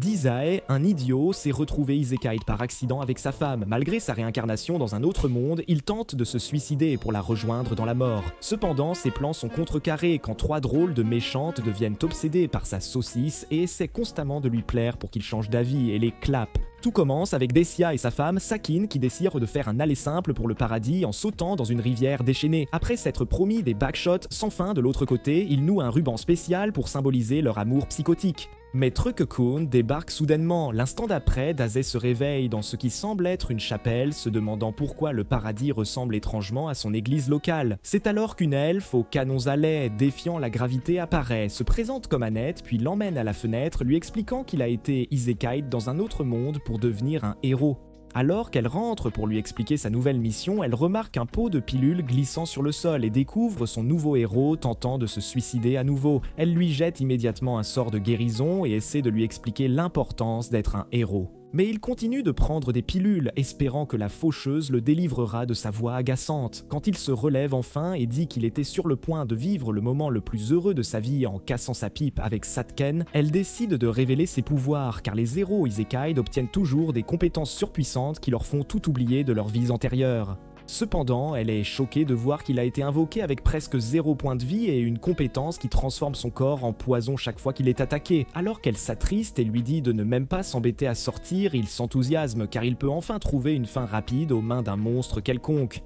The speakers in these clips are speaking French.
Daisae, un idiot, s'est retrouvé isekai par accident avec sa femme. Malgré sa réincarnation dans un autre monde, il tente de se suicider pour la rejoindre dans la mort. Cependant, ses plans sont contrecarrés quand trois drôles de méchantes deviennent obsédées par sa saucisse et essaient constamment de lui plaire pour qu'il change d'avis et les clappe. Tout commence avec Dessia et sa femme, Sakin, qui décident de faire un aller simple pour le paradis en sautant dans une rivière déchaînée. Après s'être promis des backshots sans fin de l'autre côté, ils nouent un ruban spécial pour symboliser leur amour psychotique. Mais Truck-kun débarque soudainement. L'instant d'après, Dazé se réveille dans ce qui semble être une chapelle, se demandant pourquoi le paradis ressemble étrangement à son église locale. C'est alors qu'une elfe aux canons à lait, défiant la gravité, apparaît, se présente comme Annette, puis l'emmène à la fenêtre, lui expliquant qu'il a été isekai dans un autre monde pour devenir un héros. Alors qu'elle rentre pour lui expliquer sa nouvelle mission, elle remarque un pot de pilules glissant sur le sol et découvre son nouveau héros tentant de se suicider à nouveau. Elle lui jette immédiatement un sort de guérison et essaie de lui expliquer l'importance d'être un héros. Mais il continue de prendre des pilules, espérant que la faucheuse le délivrera de sa voix agaçante. Quand il se relève enfin et dit qu'il était sur le point de vivre le moment le plus heureux de sa vie en cassant sa pipe avec Satken, elle décide de révéler ses pouvoirs, car les héros isekai obtiennent toujours des compétences surpuissantes qui leur font tout oublier de leurs vies antérieures. Cependant, elle est choquée de voir qu'il a été invoqué avec presque 0 point de vie et une compétence qui transforme son corps en poison chaque fois qu'il est attaqué. Alors qu'elle s'attriste et lui dit de ne même pas s'embêter à sortir, il s'enthousiasme car il peut enfin trouver une fin rapide aux mains d'un monstre quelconque.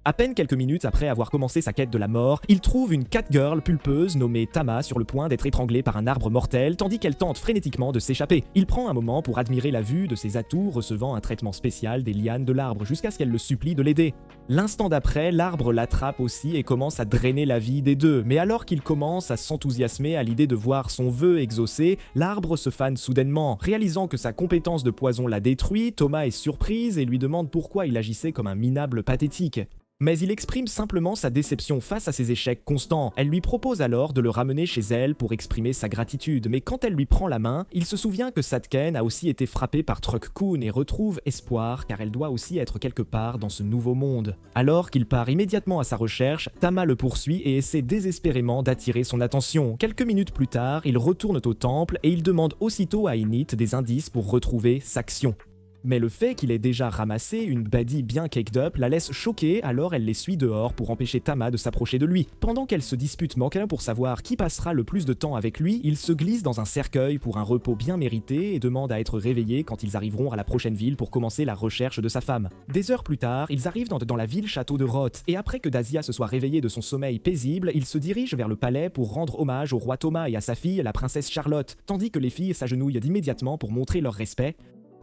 À peine quelques minutes après avoir commencé sa quête de la mort, il trouve une catgirl pulpeuse nommée Tama sur le point d'être étranglée par un arbre mortel tandis qu'elle tente frénétiquement de s'échapper. Il prend un moment pour admirer la vue de ses atouts recevant un traitement spécial des lianes de l'arbre jusqu'à ce qu'elle le supplie de l'aider. L'instant d'après, l'arbre l'attrape aussi et commence à drainer la vie des deux, mais alors qu'il commence à s'enthousiasmer à l'idée de voir son vœu exaucé, l'arbre se fane soudainement. Réalisant que sa compétence de poison l'a détruit, Thomas est surprise et lui demande pourquoi il agissait comme un minable pathétique. Mais il exprime simplement sa déception face à ses échecs constants. Elle lui propose alors de le ramener chez elle pour exprimer sa gratitude, mais quand elle lui prend la main, il se souvient que Satken a aussi été frappé par Truck-kun et retrouve espoir car elle doit aussi être quelque part dans ce nouveau monde. Alors qu'il part immédiatement à sa recherche, Tama le poursuit et essaie désespérément d'attirer son attention. Quelques minutes plus tard, ils retournent au temple et il demande aussitôt à Init des indices pour retrouver Saxion. Mais le fait qu'il ait déjà ramassé une baddie bien caked up la laisse choquée, alors elle les suit dehors pour empêcher Tama de s'approcher de lui. Pendant qu'elle se dispute manquant pour savoir qui passera le plus de temps avec lui, il se glisse dans un cercueil pour un repos bien mérité et demande à être réveillé quand ils arriveront à la prochaine ville pour commencer la recherche de sa femme. Des heures plus tard, ils arrivent dans la ville château de Roth, et après que Dazia se soit réveillé de son sommeil paisible, ils se dirigent vers le palais pour rendre hommage au roi Thomas et à sa fille, la princesse Charlotte, tandis que les filles s'agenouillent immédiatement pour montrer leur respect.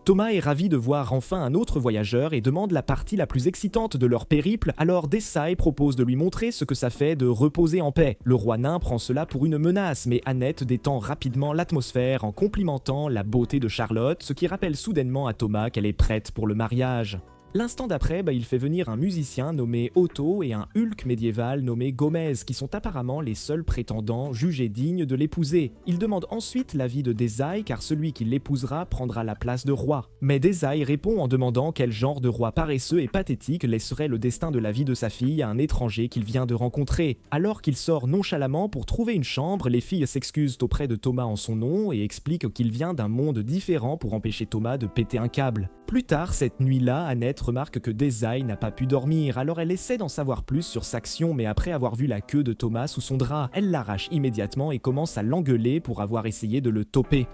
Thomas est ravi de voir enfin un autre voyageur et demande la partie la plus excitante de leur périple, alors Desai propose de lui montrer ce que ça fait de reposer en paix. Le roi nain prend cela pour une menace, mais Annette détend rapidement l'atmosphère en complimentant la beauté de Charlotte, ce qui rappelle soudainement à Thomas qu'elle est prête pour le mariage. L'instant d'après, il fait venir un musicien nommé Otto et un Hulk médiéval nommé Gomez, qui sont apparemment les seuls prétendants jugés dignes de l'épouser. Il demande ensuite l'avis de Desai, car celui qui l'épousera prendra la place de roi. Mais Desai répond en demandant quel genre de roi paresseux et pathétique laisserait le destin de la vie de sa fille à un étranger qu'il vient de rencontrer. Alors qu'il sort nonchalamment pour trouver une chambre, les filles s'excusent auprès de Thomas en son nom et expliquent qu'il vient d'un monde différent pour empêcher Thomas de péter un câble. Plus tard, cette nuit-là, Annette remarque que Desai n'a pas pu dormir, alors elle essaie d'en savoir plus sur Saxion, mais après avoir vu la queue de Thomas sous son drap, elle l'arrache immédiatement et commence à l'engueuler pour avoir essayé de le toper.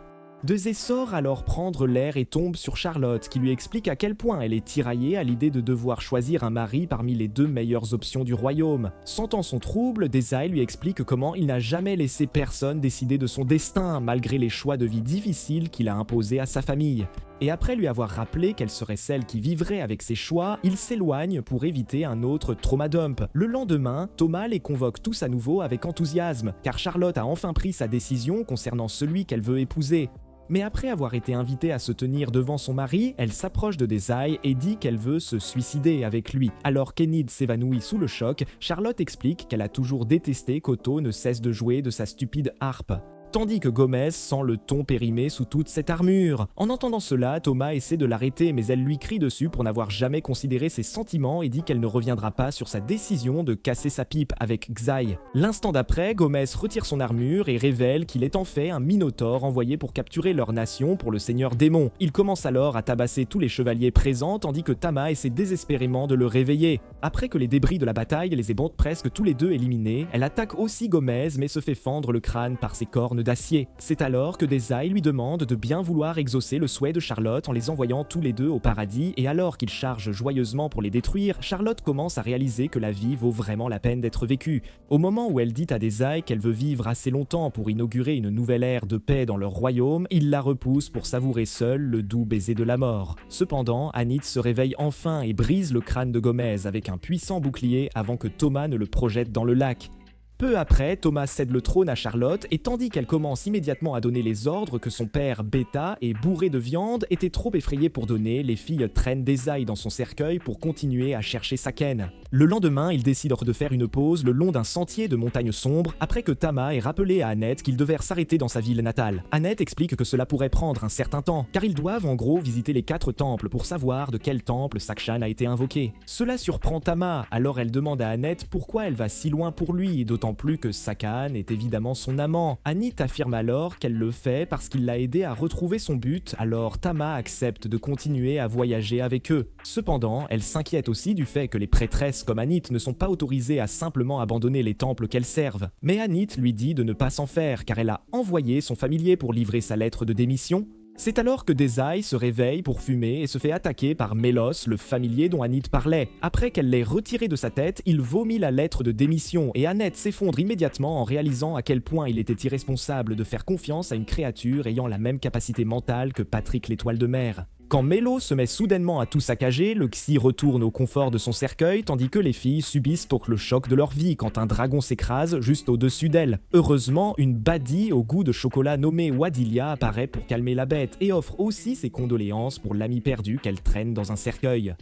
Dezé sort alors prendre l'air et tombe sur Charlotte, qui lui explique à quel point elle est tiraillée à l'idée de devoir choisir un mari parmi les deux meilleures options du royaume. Sentant son trouble, Desai lui explique comment il n'a jamais laissé personne décider de son destin, malgré les choix de vie difficiles qu'il a imposés à sa famille. Et après lui avoir rappelé qu'elle serait celle qui vivrait avec ses choix, il s'éloigne pour éviter un autre traumadump. Le lendemain, Thomas les convoque tous à nouveau avec enthousiasme, car Charlotte a enfin pris sa décision concernant celui qu'elle veut épouser. Mais après avoir été invitée à se tenir devant son mari, elle s'approche de Desai et dit qu'elle veut se suicider avec lui. Alors qu'Enid s'évanouit sous le choc, Charlotte explique qu'elle a toujours détesté qu'Otto ne cesse de jouer de sa stupide harpe. tandis que Gomez sent le ton périmé sous toute cette armure. En entendant cela, Thomas essaie de l'arrêter, mais elle lui crie dessus pour n'avoir jamais considéré ses sentiments et dit qu'elle ne reviendra pas sur sa décision de casser sa pipe avec Xai. L'instant d'après, Gomez retire son armure et révèle qu'il est en fait un minotaure envoyé pour capturer leur nation pour le seigneur démon. Il commence alors à tabasser tous les chevaliers présents, tandis que Tama essaie désespérément de le réveiller. Après que les débris de la bataille les aient presque tous les deux éliminés, elle attaque aussi Gomez mais se fait fendre le crâne par ses cornes d'acier. C'est alors que Dazai lui demande de bien vouloir exaucer le souhait de Charlotte en les envoyant tous les deux au paradis, et alors qu'il charge joyeusement pour les détruire, Charlotte commence à réaliser que la vie vaut vraiment la peine d'être vécue. Au moment où elle dit à Dazai qu'elle veut vivre assez longtemps pour inaugurer une nouvelle ère de paix dans leur royaume, il la repousse pour savourer seul le doux baiser de la mort. Cependant, Anit se réveille enfin et brise le crâne de Gomez avec un puissant bouclier avant que Thomas ne le projette dans le lac. Peu après, Thomas cède le trône à Charlotte et tandis qu'elle commence immédiatement à donner les ordres que son père, Beta, et bourré de viande, était trop effrayé pour donner, les filles traînent Dazai dans son cercueil pour continuer à chercher Saken. Le lendemain, ils décident de faire une pause le long d'un sentier de montagnes sombres après que Tama ait rappelé à Annette qu'ils devaient s'arrêter dans sa ville natale. Annette explique que cela pourrait prendre un certain temps, car ils doivent en gros visiter les 4 temples pour savoir de quel temple Sakshan a été invoqué. Cela surprend Tama, alors elle demande à Annette pourquoi elle va si loin pour lui, d'autant plus que Sakan est évidemment son amant. Anit affirme alors qu'elle le fait parce qu'il l'a aidé à retrouver son but, alors Tama accepte de continuer à voyager avec eux. Cependant, elle s'inquiète aussi du fait que les prêtresses comme Anit ne sont pas autorisées à simplement abandonner les temples qu'elles servent. Mais Anit lui dit de ne pas s'en faire car elle a envoyé son familier pour livrer sa lettre de démission. C'est alors que Dazai se réveille pour fumer et se fait attaquer par Melos, le familier dont Anit parlait. Après qu'elle l'ait retiré de sa tête, il vomit la lettre de démission et Annette s'effondre immédiatement en réalisant à quel point il était irresponsable de faire confiance à une créature ayant la même capacité mentale que Patrick l'étoile de mer. Quand Melo se met soudainement à tout saccager, le Xi retourne au confort de son cercueil tandis que les filles subissent donc le choc de leur vie quand un dragon s'écrase juste au-dessus d'elles. Heureusement, une baddie au goût de chocolat nommée Wadilia apparaît pour calmer la bête et offre aussi ses condoléances pour l'ami perdu qu'elle traîne dans un cercueil.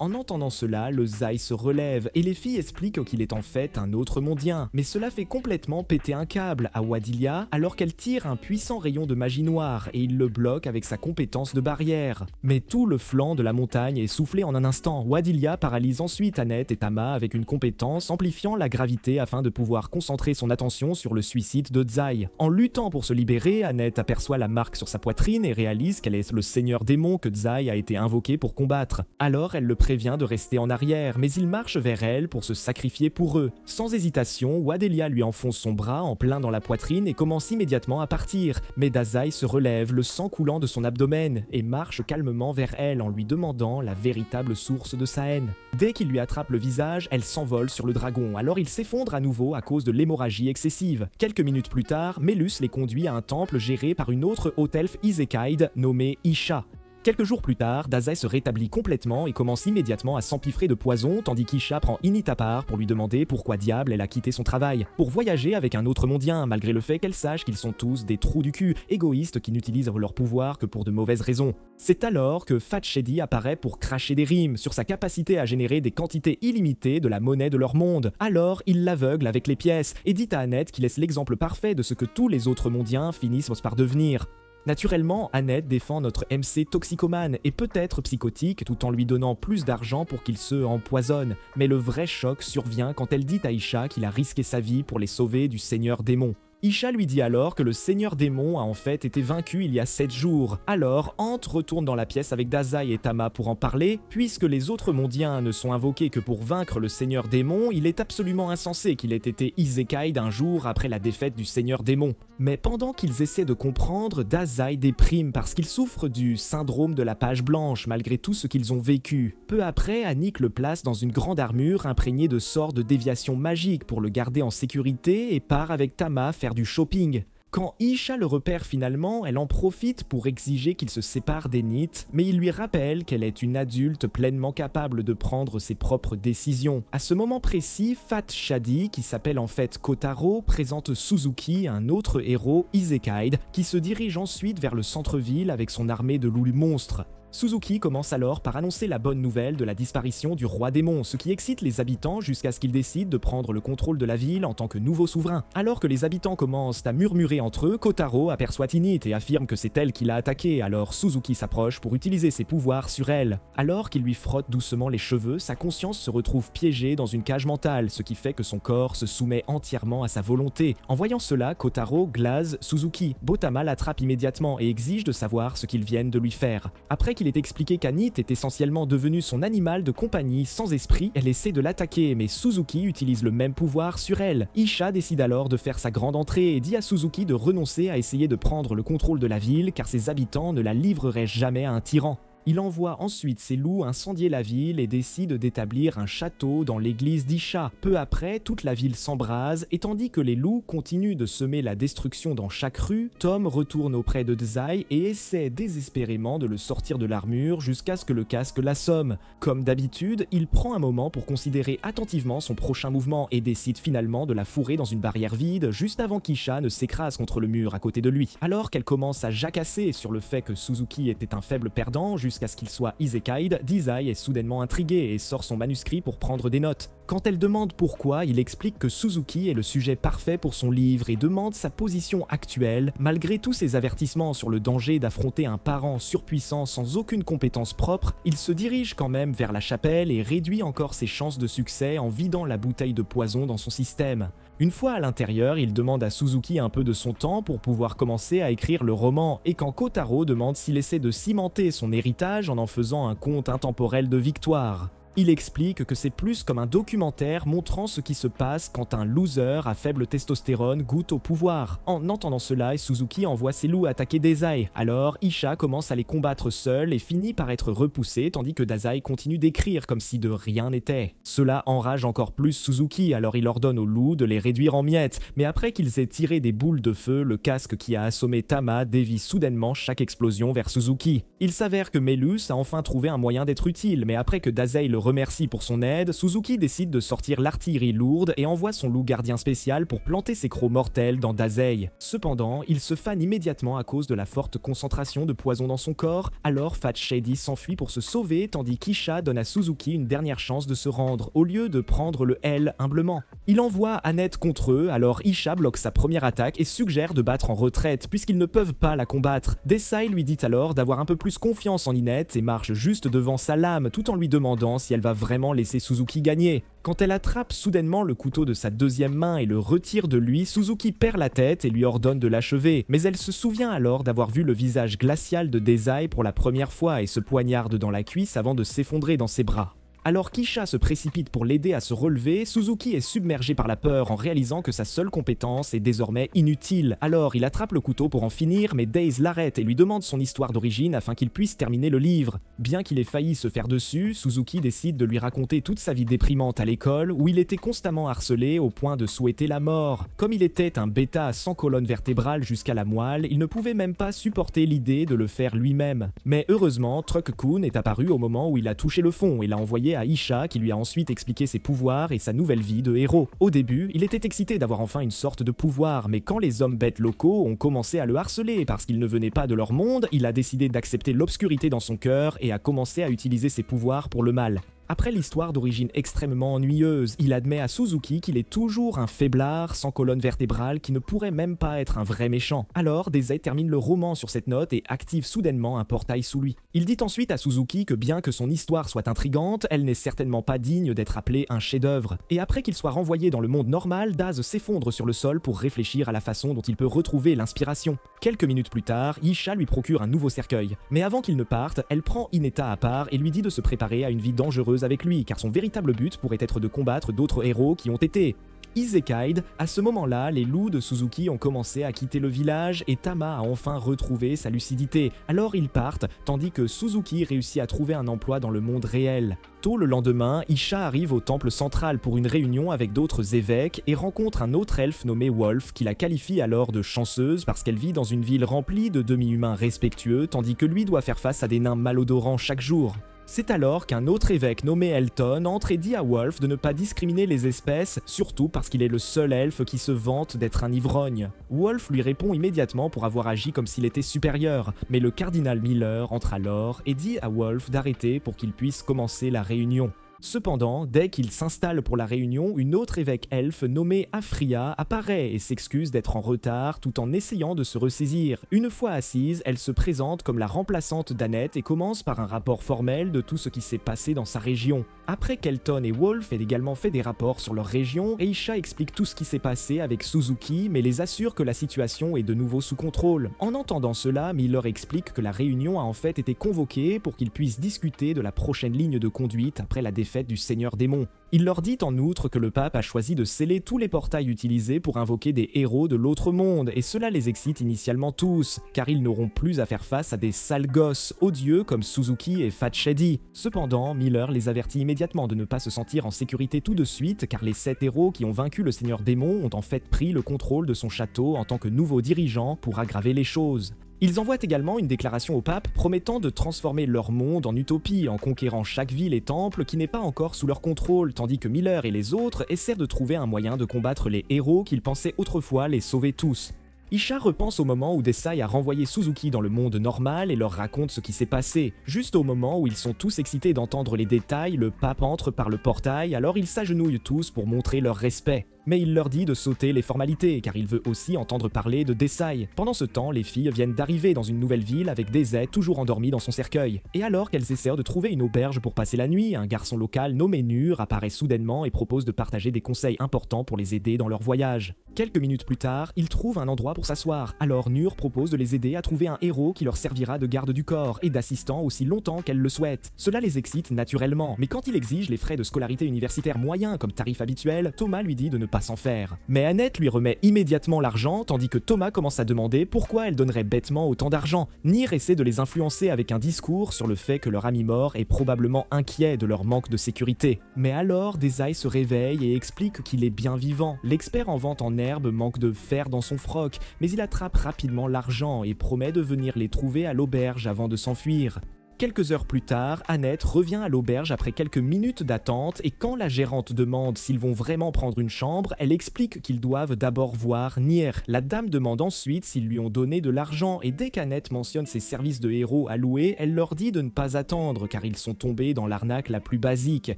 En entendant cela, le Zai se relève et les filles expliquent qu'il est en fait un autre mondien, mais cela fait complètement péter un câble à Wadilia alors qu'elle tire un puissant rayon de magie noire et il le bloque avec sa compétence de barrière. Mais tout le flanc de la montagne est soufflé en un instant. Wadilia paralyse ensuite Annette et Tama avec une compétence amplifiant la gravité afin de pouvoir concentrer son attention sur le suicide de Zai. En luttant pour se libérer, Annette aperçoit la marque sur sa poitrine et réalise qu'elle est le seigneur démon que Zai a été invoqué pour combattre. Alors elle le prévient de rester en arrière, mais il marche vers elle pour se sacrifier pour eux. Sans hésitation, Wadilia lui enfonce son bras en plein dans la poitrine et commence immédiatement à partir. Mais Dazai se relève, le sang coulant de son abdomen, et marche calmement vers elle en lui demandant la véritable source de sa haine. Dès qu'il lui attrape le visage, elle s'envole sur le dragon, alors il s'effondre à nouveau à cause de l'hémorragie excessive. Quelques minutes plus tard, Melus les conduit à un temple géré par une autre haute elfe Isekai nommée Isha. Quelques jours plus tard, Dazai se rétablit complètement et commence immédiatement à s'empiffrer de poison, tandis qu'Isha prend Init à part pour lui demander pourquoi diable elle a quitté son travail. Pour voyager avec un autre mondien, malgré le fait qu'elle sache qu'ils sont tous des trous du cul, égoïstes qui n'utilisent leur pouvoir que pour de mauvaises raisons. C'est alors que Fat Shady apparaît pour cracher des rimes sur sa capacité à générer des quantités illimitées de la monnaie de leur monde. Alors, il l'aveugle avec les pièces et dit à Annette qu'il laisse l'exemple parfait de ce que tous les autres mondiens finissent par devenir. Naturellement, Annette défend notre MC toxicomane et peut-être psychotique tout en lui donnant plus d'argent pour qu'il se empoisonne, mais le vrai choc survient quand elle dit à Isha qu'il a risqué sa vie pour les sauver du seigneur démon. Isha lui dit alors que le seigneur démon a en fait été vaincu il y a 7 jours. Alors, Ant retourne dans la pièce avec Dazai et Tama pour en parler. Puisque les autres mondiens ne sont invoqués que pour vaincre le seigneur démon, il est absolument insensé qu'il ait été Isekai d'un jour après la défaite du seigneur démon. Mais pendant qu'ils essaient de comprendre, Dazai déprime parce qu'il souffre du syndrome de la page blanche malgré tout ce qu'ils ont vécu. Peu après, Annick le place dans une grande armure imprégnée de sorts de déviation magique pour le garder en sécurité et part avec Tama faire du shopping. Quand Isha le repère finalement, elle en profite pour exiger qu'il se sépare d'Enit, mais il lui rappelle qu'elle est une adulte pleinement capable de prendre ses propres décisions. À ce moment précis, Fat Shady, qui s'appelle en fait Kotaro, présente Suzuki, un autre héros Isekai, qui se dirige ensuite vers le centre-ville avec son armée de loups monstres. Suzuki commence alors par annoncer la bonne nouvelle de la disparition du roi démon, ce qui excite les habitants jusqu'à ce qu'ils décident de prendre le contrôle de la ville en tant que nouveau souverain. Alors que les habitants commencent à murmurer entre eux, Kotaro aperçoit Init et affirme que c'est elle qui l'a attaqué, alors Suzuki s'approche pour utiliser ses pouvoirs sur elle. Alors qu'il lui frotte doucement les cheveux, sa conscience se retrouve piégée dans une cage mentale, ce qui fait que son corps se soumet entièrement à sa volonté. En voyant cela, Kotaro glace Suzuki. Botama l'attrape immédiatement et exige de savoir ce qu'ils viennent de lui faire. Après qu'il ait expliqué qu'Anit est essentiellement devenu son animal de compagnie sans esprit, elle essaie de l'attaquer, mais Suzuki utilise le même pouvoir sur elle. Isha décide alors de faire sa grande entrée et dit à Suzuki de renoncer à essayer de prendre le contrôle de la ville car ses habitants ne la livreraient jamais à un tyran. Il envoie ensuite ses loups incendier la ville et décide d'établir un château dans l'église d'Isha. Peu après, toute la ville s'embrase et tandis que les loups continuent de semer la destruction dans chaque rue, Tom retourne auprès de Dzai et essaie désespérément de le sortir de l'armure jusqu'à ce que le casque l'assomme. Comme d'habitude, il prend un moment pour considérer attentivement son prochain mouvement et décide finalement de la fourrer dans une barrière vide juste avant qu'Isha ne s'écrase contre le mur à côté de lui. Alors qu'elle commence à jacasser sur le fait que Suzuki était un faible perdant jusqu'à ce qu'il soit isekai'd, Dzai est soudainement intrigué et sort son manuscrit pour prendre des notes. Quand elle demande pourquoi, il explique que Suzuki est le sujet parfait pour son livre et demande sa position actuelle. Malgré tous ses avertissements sur le danger d'affronter un parent surpuissant sans aucune compétence propre, il se dirige quand même vers la chapelle et réduit encore ses chances de succès en vidant la bouteille de poison dans son système. Une fois à l'intérieur, il demande à Suzuki un peu de son temps pour pouvoir commencer à écrire le roman, et quand Kotaro demande s'il essaie de cimenter son héritage en faisant un conte intemporel de victoire. Il explique que c'est plus comme un documentaire montrant ce qui se passe quand un loser à faible testostérone goûte au pouvoir. En entendant cela, Suzuki envoie ses loups attaquer Dazai. Alors Isha commence à les combattre seul et finit par être repoussé tandis que Dazai continue d'écrire comme si de rien n'était. Cela enrage encore plus Suzuki, alors il ordonne aux loups de les réduire en miettes. Mais après qu'ils aient tiré des boules de feu, le casque qui a assommé Tama dévie soudainement chaque explosion vers Suzuki. Il s'avère que Melus a enfin trouvé un moyen d'être utile, mais après que Dazai le remercie pour son aide, Suzuki décide de sortir l'artillerie lourde et envoie son loup gardien spécial pour planter ses crocs mortels dans Dazai. Cependant, il se fane immédiatement à cause de la forte concentration de poison dans son corps, alors Fat Shady s'enfuit pour se sauver tandis qu'Isha donne à Suzuki une dernière chance de se rendre, au lieu de prendre le L humblement. Il envoie Annette contre eux, alors Isha bloque sa première attaque et suggère de battre en retraite puisqu'ils ne peuvent pas la combattre. Desai lui dit alors d'avoir un peu plus confiance en Ninette et marche juste devant sa lame tout en lui demandant si elle va vraiment laisser Suzuki gagner. Quand elle attrape soudainement le couteau de sa deuxième main et le retire de lui, Suzuki perd la tête et lui ordonne de l'achever, mais elle se souvient alors d'avoir vu le visage glacial de Dazai pour la première fois et se poignarde dans la cuisse avant de s'effondrer dans ses bras. Alors qu'Isha se précipite pour l'aider à se relever, Suzuki est submergé par la peur en réalisant que sa seule compétence est désormais inutile. Alors il attrape le couteau pour en finir, mais Daze l'arrête et lui demande son histoire d'origine afin qu'il puisse terminer le livre. Bien qu'il ait failli se faire dessus, Suzuki décide de lui raconter toute sa vie déprimante à l'école où il était constamment harcelé au point de souhaiter la mort. Comme il était un bêta sans colonne vertébrale jusqu'à la moelle, il ne pouvait même pas supporter l'idée de le faire lui-même. Mais heureusement, Truck-kun est apparu au moment où il a touché le fond et l'a envoyé à Isha qui lui a ensuite expliqué ses pouvoirs et sa nouvelle vie de héros. Au début, il était excité d'avoir enfin une sorte de pouvoir, mais quand les hommes bêtes locaux ont commencé à le harceler parce qu'il ne venait pas de leur monde, il a décidé d'accepter l'obscurité dans son cœur et a commencé à utiliser ses pouvoirs pour le mal. Après l'histoire d'origine extrêmement ennuyeuse, il admet à Suzuki qu'il est toujours un faiblard sans colonne vertébrale qui ne pourrait même pas être un vrai méchant. Alors, Dazai termine le roman sur cette note et active soudainement un portail sous lui. Il dit ensuite à Suzuki que bien que son histoire soit intrigante, elle n'est certainement pas digne d'être appelée un chef-d'œuvre. Et après qu'il soit renvoyé dans le monde normal, Daz s'effondre sur le sol pour réfléchir à la façon dont il peut retrouver l'inspiration. Quelques minutes plus tard, Isha lui procure un nouveau cercueil. Mais avant qu'il ne parte, elle prend Hineta à part et lui dit de se préparer à une vie dangereuse avec lui, car son véritable but pourrait être de combattre d'autres héros qui ont été isekai'd. À ce moment-là, les loups de Suzuki ont commencé à quitter le village et Tama a enfin retrouvé sa lucidité. Alors ils partent, tandis que Suzuki réussit à trouver un emploi dans le monde réel. Tôt le lendemain, Isha arrive au temple central pour une réunion avec d'autres évêques et rencontre un autre elfe nommé Wolf qui la qualifie alors de chanceuse parce qu'elle vit dans une ville remplie de demi-humains respectueux tandis que lui doit faire face à des nains malodorants chaque jour. C'est alors qu'un autre évêque nommé Elton entre et dit à Wolf de ne pas discriminer les espèces, surtout parce qu'il est le seul elfe qui se vante d'être un ivrogne. Wolf lui répond immédiatement pour avoir agi comme s'il était supérieur, mais le cardinal Miller entre alors et dit à Wolf d'arrêter pour qu'il puisse commencer la réunion. Cependant, dès qu'il s'installe pour la réunion, une autre évêque elfe nommée Afria apparaît et s'excuse d'être en retard tout en essayant de se ressaisir. Une fois assise, elle se présente comme la remplaçante d'Annette et commence par un rapport formel de tout ce qui s'est passé dans sa région. Après qu'Elton et Wolf aient également fait des rapports sur leur région, Aisha explique tout ce qui s'est passé avec Suzuki mais les assure que la situation est de nouveau sous contrôle. En entendant cela, Miller explique que la réunion a en fait été convoquée pour qu'ils puissent discuter de la prochaine ligne de conduite après la défaite du Seigneur Démon. Il leur dit en outre que le pape a choisi de sceller tous les portails utilisés pour invoquer des héros de l'autre monde, et cela les excite initialement tous, car ils n'auront plus à faire face à des sales gosses odieux comme Suzuki et Fat Shady. Cependant, Miller les avertit immédiatement de ne pas se sentir en sécurité tout de suite, car les 7 héros qui ont vaincu le Seigneur Démon ont en fait pris le contrôle de son château en tant que nouveaux dirigeants pour aggraver les choses. Ils envoient également une déclaration au pape promettant de transformer leur monde en utopie en conquérant chaque ville et temple qui n'est pas encore sous leur contrôle, tandis que Miller et les autres essaient de trouver un moyen de combattre les héros qu'ils pensaient autrefois les sauver tous. Isha repense au moment où Desai a renvoyé Suzuki dans le monde normal et leur raconte ce qui s'est passé. Juste au moment où ils sont tous excités d'entendre les détails, le pape entre par le portail, alors ils s'agenouillent tous pour montrer leur respect. Mais il leur dit de sauter les formalités, car il veut aussi entendre parler de Desai. Pendant ce temps, les filles viennent d'arriver dans une nouvelle ville avec Desai toujours endormi dans son cercueil. Et alors qu'elles essaient de trouver une auberge pour passer la nuit, un garçon local nommé Nur apparaît soudainement et propose de partager des conseils importants pour les aider dans leur voyage. Quelques minutes plus tard, ils trouvent un endroit pour s'asseoir. Alors Nur propose de les aider à trouver un héros qui leur servira de garde du corps et d'assistant aussi longtemps qu'elles le souhaitent. Cela les excite naturellement, mais quand il exige les frais de scolarité universitaire moyens comme tarif habituel, Thomas lui dit de ne pas s'en faire. Mais Annette lui remet immédiatement l'argent, tandis que Thomas commence à demander pourquoi elle donnerait bêtement autant d'argent. Nir essaie de les influencer avec un discours sur le fait que leur ami mort est probablement inquiet de leur manque de sécurité. Mais alors, Desai se réveille et explique qu'il est bien vivant. L'expert en vente en herbe manque de fer dans son froc, mais il attrape rapidement l'argent et promet de venir les trouver à l'auberge avant de s'enfuir. Quelques heures plus tard, Annette revient à l'auberge après quelques minutes d'attente et quand la gérante demande s'ils vont vraiment prendre une chambre, elle explique qu'ils doivent d'abord voir Nir. La dame demande ensuite s'ils lui ont donné de l'argent et dès qu'Annette mentionne ses services de héros à louer, elle leur dit de ne pas attendre car ils sont tombés dans l'arnaque la plus basique.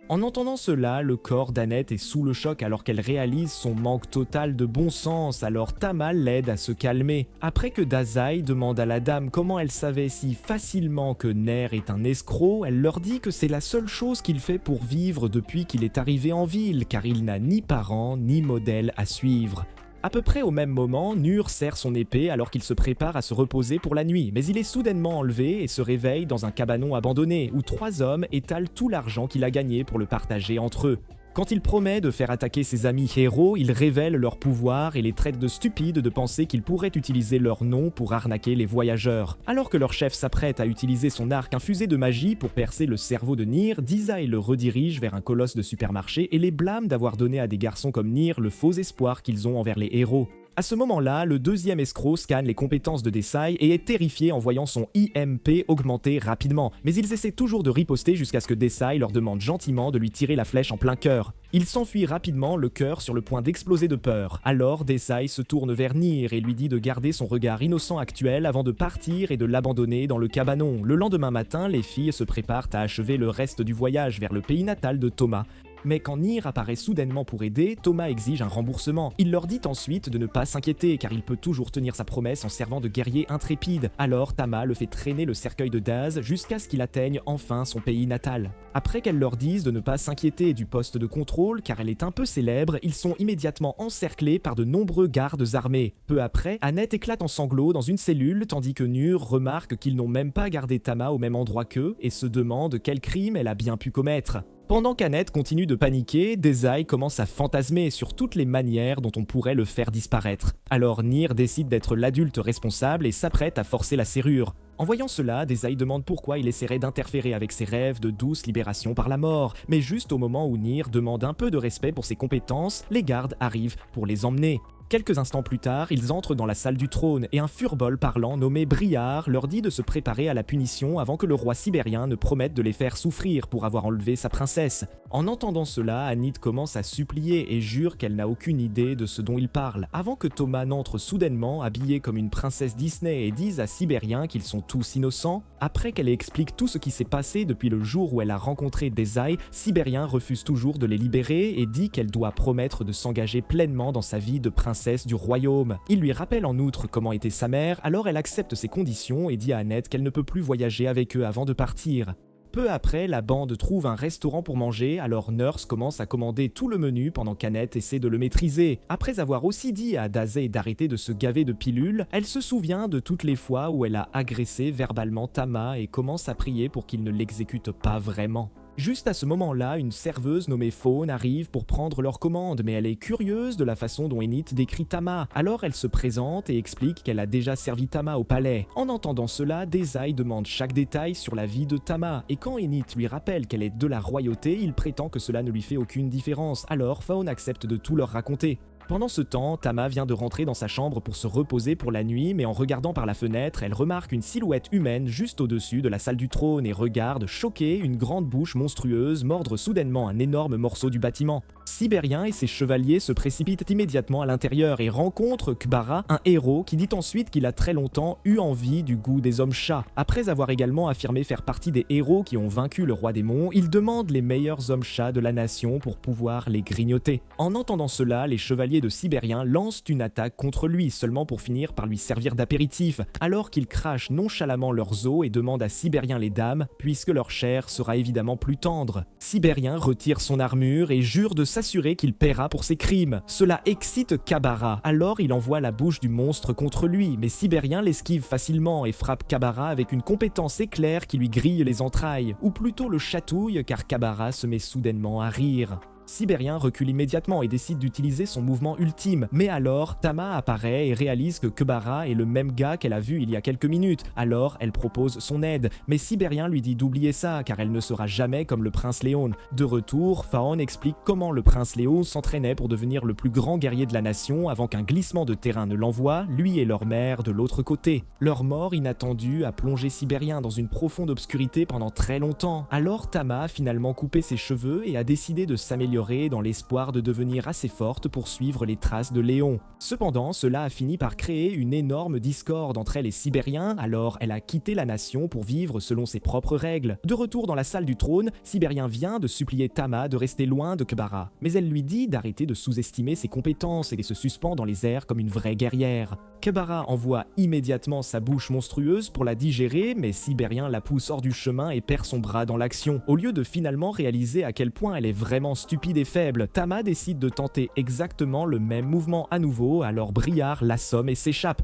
En entendant cela, le corps d'Annette est sous le choc alors qu'elle réalise son manque total de bon sens, alors Tamal l'aide à se calmer. Après que Dazai demande à la dame comment elle savait si facilement que Ner est un escroc, elle leur dit que c'est la seule chose qu'il fait pour vivre depuis qu'il est arrivé en ville, car il n'a ni parents ni modèle à suivre. À peu près au même moment, Nur serre son épée alors qu'il se prépare à se reposer pour la nuit, mais il est soudainement enlevé et se réveille dans un cabanon abandonné où 3 hommes étalent tout l'argent qu'il a gagné pour le partager entre eux. Quand il promet de faire attaquer ses amis héros, il révèle leur pouvoir et les traite de stupides de penser qu'ils pourraient utiliser leur nom pour arnaquer les voyageurs. Alors que leur chef s'apprête à utiliser son arc infusé de magie pour percer le cerveau de Nir, Dizai le redirige vers un colosse de supermarché et les blâme d'avoir donné à des garçons comme Nir le faux espoir qu'ils ont envers les héros. À ce moment-là, le deuxième escroc scanne les compétences de Desai et est terrifié en voyant son IMP augmenter rapidement, mais ils essaient toujours de riposter jusqu'à ce que Desai leur demande gentiment de lui tirer la flèche en plein cœur. Il s'enfuit rapidement, le cœur sur le point d'exploser de peur. Alors Desai se tourne vers Nir et lui dit de garder son regard innocent actuel avant de partir et de l'abandonner dans le cabanon. Le lendemain matin, les filles se préparent à achever le reste du voyage vers le pays natal de Thomas. Mais quand Nir apparaît soudainement pour aider, Thomas exige un remboursement. Il leur dit ensuite de ne pas s'inquiéter car il peut toujours tenir sa promesse en servant de guerrier intrépide. Alors Tama le fait traîner le cercueil de Daz jusqu'à ce qu'il atteigne enfin son pays natal. Après qu'elle leur dise de ne pas s'inquiéter du poste de contrôle car elle est un peu célèbre, ils sont immédiatement encerclés par de nombreux gardes armés. Peu après, Annette éclate en sanglots dans une cellule tandis que Nur remarque qu'ils n'ont même pas gardé Tama au même endroit qu'eux et se demande quel crime elle a bien pu commettre. Pendant qu'Annette continue de paniquer, Desai commence à fantasmer sur toutes les manières dont on pourrait le faire disparaître. Alors Nir décide d'être l'adulte responsable et s'apprête à forcer la serrure. En voyant cela, Desai demande pourquoi il essaierait d'interférer avec ses rêves de douce libération par la mort. Mais juste au moment où Nir demande un peu de respect pour ses compétences, les gardes arrivent pour les emmener. Quelques instants plus tard, ils entrent dans la salle du trône et un furbol parlant nommé Briard leur dit de se préparer à la punition avant que le roi sibérien ne promette de les faire souffrir pour avoir enlevé sa princesse. En entendant cela, Anit commence à supplier et jure qu'elle n'a aucune idée de ce dont il parle, avant que Thomas n'entre soudainement habillé comme une princesse Disney et dise à Sibérien qu'ils sont tous innocents. Après qu'elle explique tout ce qui s'est passé depuis le jour où elle a rencontré Desai, Sibérien refuse toujours de les libérer et dit qu'elle doit promettre de s'engager pleinement dans sa vie de princesse du royaume. Il lui rappelle en outre comment était sa mère, alors elle accepte ses conditions et dit à Annette qu'elle ne peut plus voyager avec eux avant de partir. Peu après, la bande trouve un restaurant pour manger, alors Nurse commence à commander tout le menu pendant qu'Annette essaie de le maîtriser. Après avoir aussi dit à Dazey d'arrêter de se gaver de pilules, elle se souvient de toutes les fois où elle a agressé verbalement Tama et commence à prier pour qu'il ne l'exécute pas vraiment. Juste à ce moment-là, une serveuse nommée Fawn arrive pour prendre leur commande, mais elle est curieuse de la façon dont Enid décrit Tama. Alors elle se présente et explique qu'elle a déjà servi Tama au palais. En entendant cela, Desai demande chaque détail sur la vie de Tama, et quand Enid lui rappelle qu'elle est de la royauté, il prétend que cela ne lui fait aucune différence, alors Fawn accepte de tout leur raconter. Pendant ce temps, Tama vient de rentrer dans sa chambre pour se reposer pour la nuit, mais en regardant par la fenêtre, elle remarque une silhouette humaine juste au-dessus de la salle du trône et regarde, choquée, une grande bouche monstrueuse mordre soudainement un énorme morceau du bâtiment. Sibérien et ses chevaliers se précipitent immédiatement à l'intérieur et rencontrent Kbara, un héros qui dit ensuite qu'il a très longtemps eu envie du goût des hommes chats. Après avoir également affirmé faire partie des héros qui ont vaincu le roi démon, il demande les meilleurs hommes chats de la nation pour pouvoir les grignoter. En entendant cela, les chevaliers de Sibérien lancent une attaque contre lui, seulement pour finir par lui servir d'apéritif, alors qu'ils crachent nonchalamment leurs os et demandent à Sibérien les dames, puisque leur chair sera évidemment plus tendre. Sibérien retire son armure et jure de s'assurer qu'il paiera pour ses crimes. Cela excite Kbara, alors il envoie la bouche du monstre contre lui, mais Sibérien l'esquive facilement et frappe Kbara avec une compétence éclair qui lui grille les entrailles, ou plutôt le chatouille car Kbara se met soudainement à rire. Sibérien recule immédiatement et décide d'utiliser son mouvement ultime, mais alors Tama apparaît et réalise que Kbara est le même gars qu'elle a vu il y a quelques minutes, alors elle propose son aide, mais Sibérien lui dit d'oublier ça car elle ne sera jamais comme le prince Léon. De retour, Faon explique comment le prince Léon s'entraînait pour devenir le plus grand guerrier de la nation avant qu'un glissement de terrain ne l'envoie, lui et leur mère, de l'autre côté. Leur mort inattendue a plongé Sibérien dans une profonde obscurité pendant très longtemps, alors Tama a finalement coupé ses cheveux et a décidé de s'améliorer dans l'espoir de devenir assez forte pour suivre les traces de Léon. Cependant, cela a fini par créer une énorme discorde entre elle et Sibérien, alors elle a quitté la nation pour vivre selon ses propres règles. De retour dans la salle du trône, Sibérien vient de supplier Tama de rester loin de Kbara, mais elle lui dit d'arrêter de sous-estimer ses compétences et se suspend dans les airs comme une vraie guerrière. Kbara envoie immédiatement sa bouche monstrueuse pour la digérer, mais Sibérien la pousse hors du chemin et perd son bras dans l'action. Au lieu de finalement réaliser à quel point elle est vraiment stupide et faible, Tama décide de tenter exactement le même mouvement à nouveau, alors Briard l'assomme et s'échappe.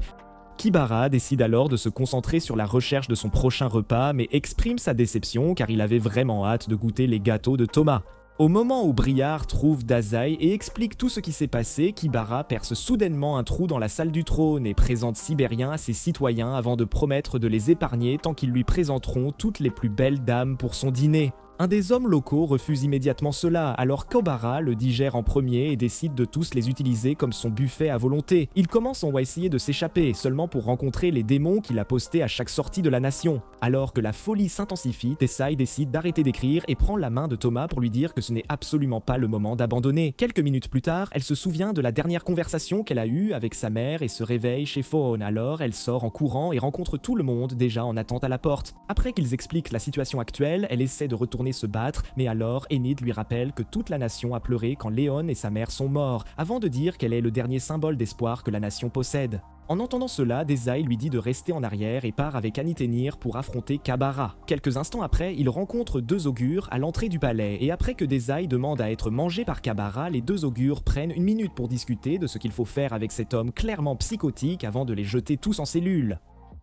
Kbara décide alors de se concentrer sur la recherche de son prochain repas, mais exprime sa déception car il avait vraiment hâte de goûter les gâteaux de Thomas. Au moment où Briard trouve Dazai et explique tout ce qui s'est passé, Kbara perce soudainement un trou dans la salle du trône et présente Sibérien à ses citoyens avant de promettre de les épargner tant qu'ils lui présenteront toutes les plus belles dames pour son dîner. Un des hommes locaux refuse immédiatement cela, alors Kbara le digère en premier et décide de tous les utiliser comme son buffet à volonté. Il commence à essayer de s'échapper, seulement pour rencontrer les démons qu'il a postés à chaque sortie de la nation. Alors que la folie s'intensifie, Desai décide d'arrêter d'écrire et prend la main de Thomas pour lui dire que ce n'est absolument pas le moment d'abandonner. Quelques minutes plus tard, elle se souvient de la dernière conversation qu'elle a eue avec sa mère et se réveille chez Fawn. Alors elle sort en courant et rencontre tout le monde déjà en attente à la porte. Après qu'ils expliquent la situation actuelle, elle essaie de retourner se battre, mais alors Enid lui rappelle que toute la nation a pleuré quand Léon et sa mère sont morts, avant de dire qu'elle est le dernier symbole d'espoir que la nation possède. En entendant cela, Desai lui dit de rester en arrière et part avec Anitenir pour affronter Kbara. Quelques instants après, il rencontre deux augures à l'entrée du palais, et après que Desai demande à être mangé par Kbara, les deux augures prennent une minute pour discuter de ce qu'il faut faire avec cet homme clairement psychotique avant de les jeter tous en cellule.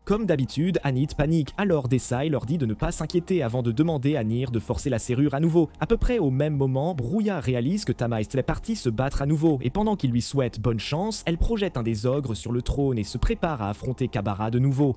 Comme d'habitude, Anit panique, alors Desai leur dit de ne pas s'inquiéter avant de demander à Nir de forcer la serrure à nouveau. À peu près au même moment, Brouya réalise que Tama est partie se battre à nouveau, et pendant qu'il lui souhaite bonne chance, elle projette un des ogres sur le trône et se prépare à affronter Kbara de nouveau.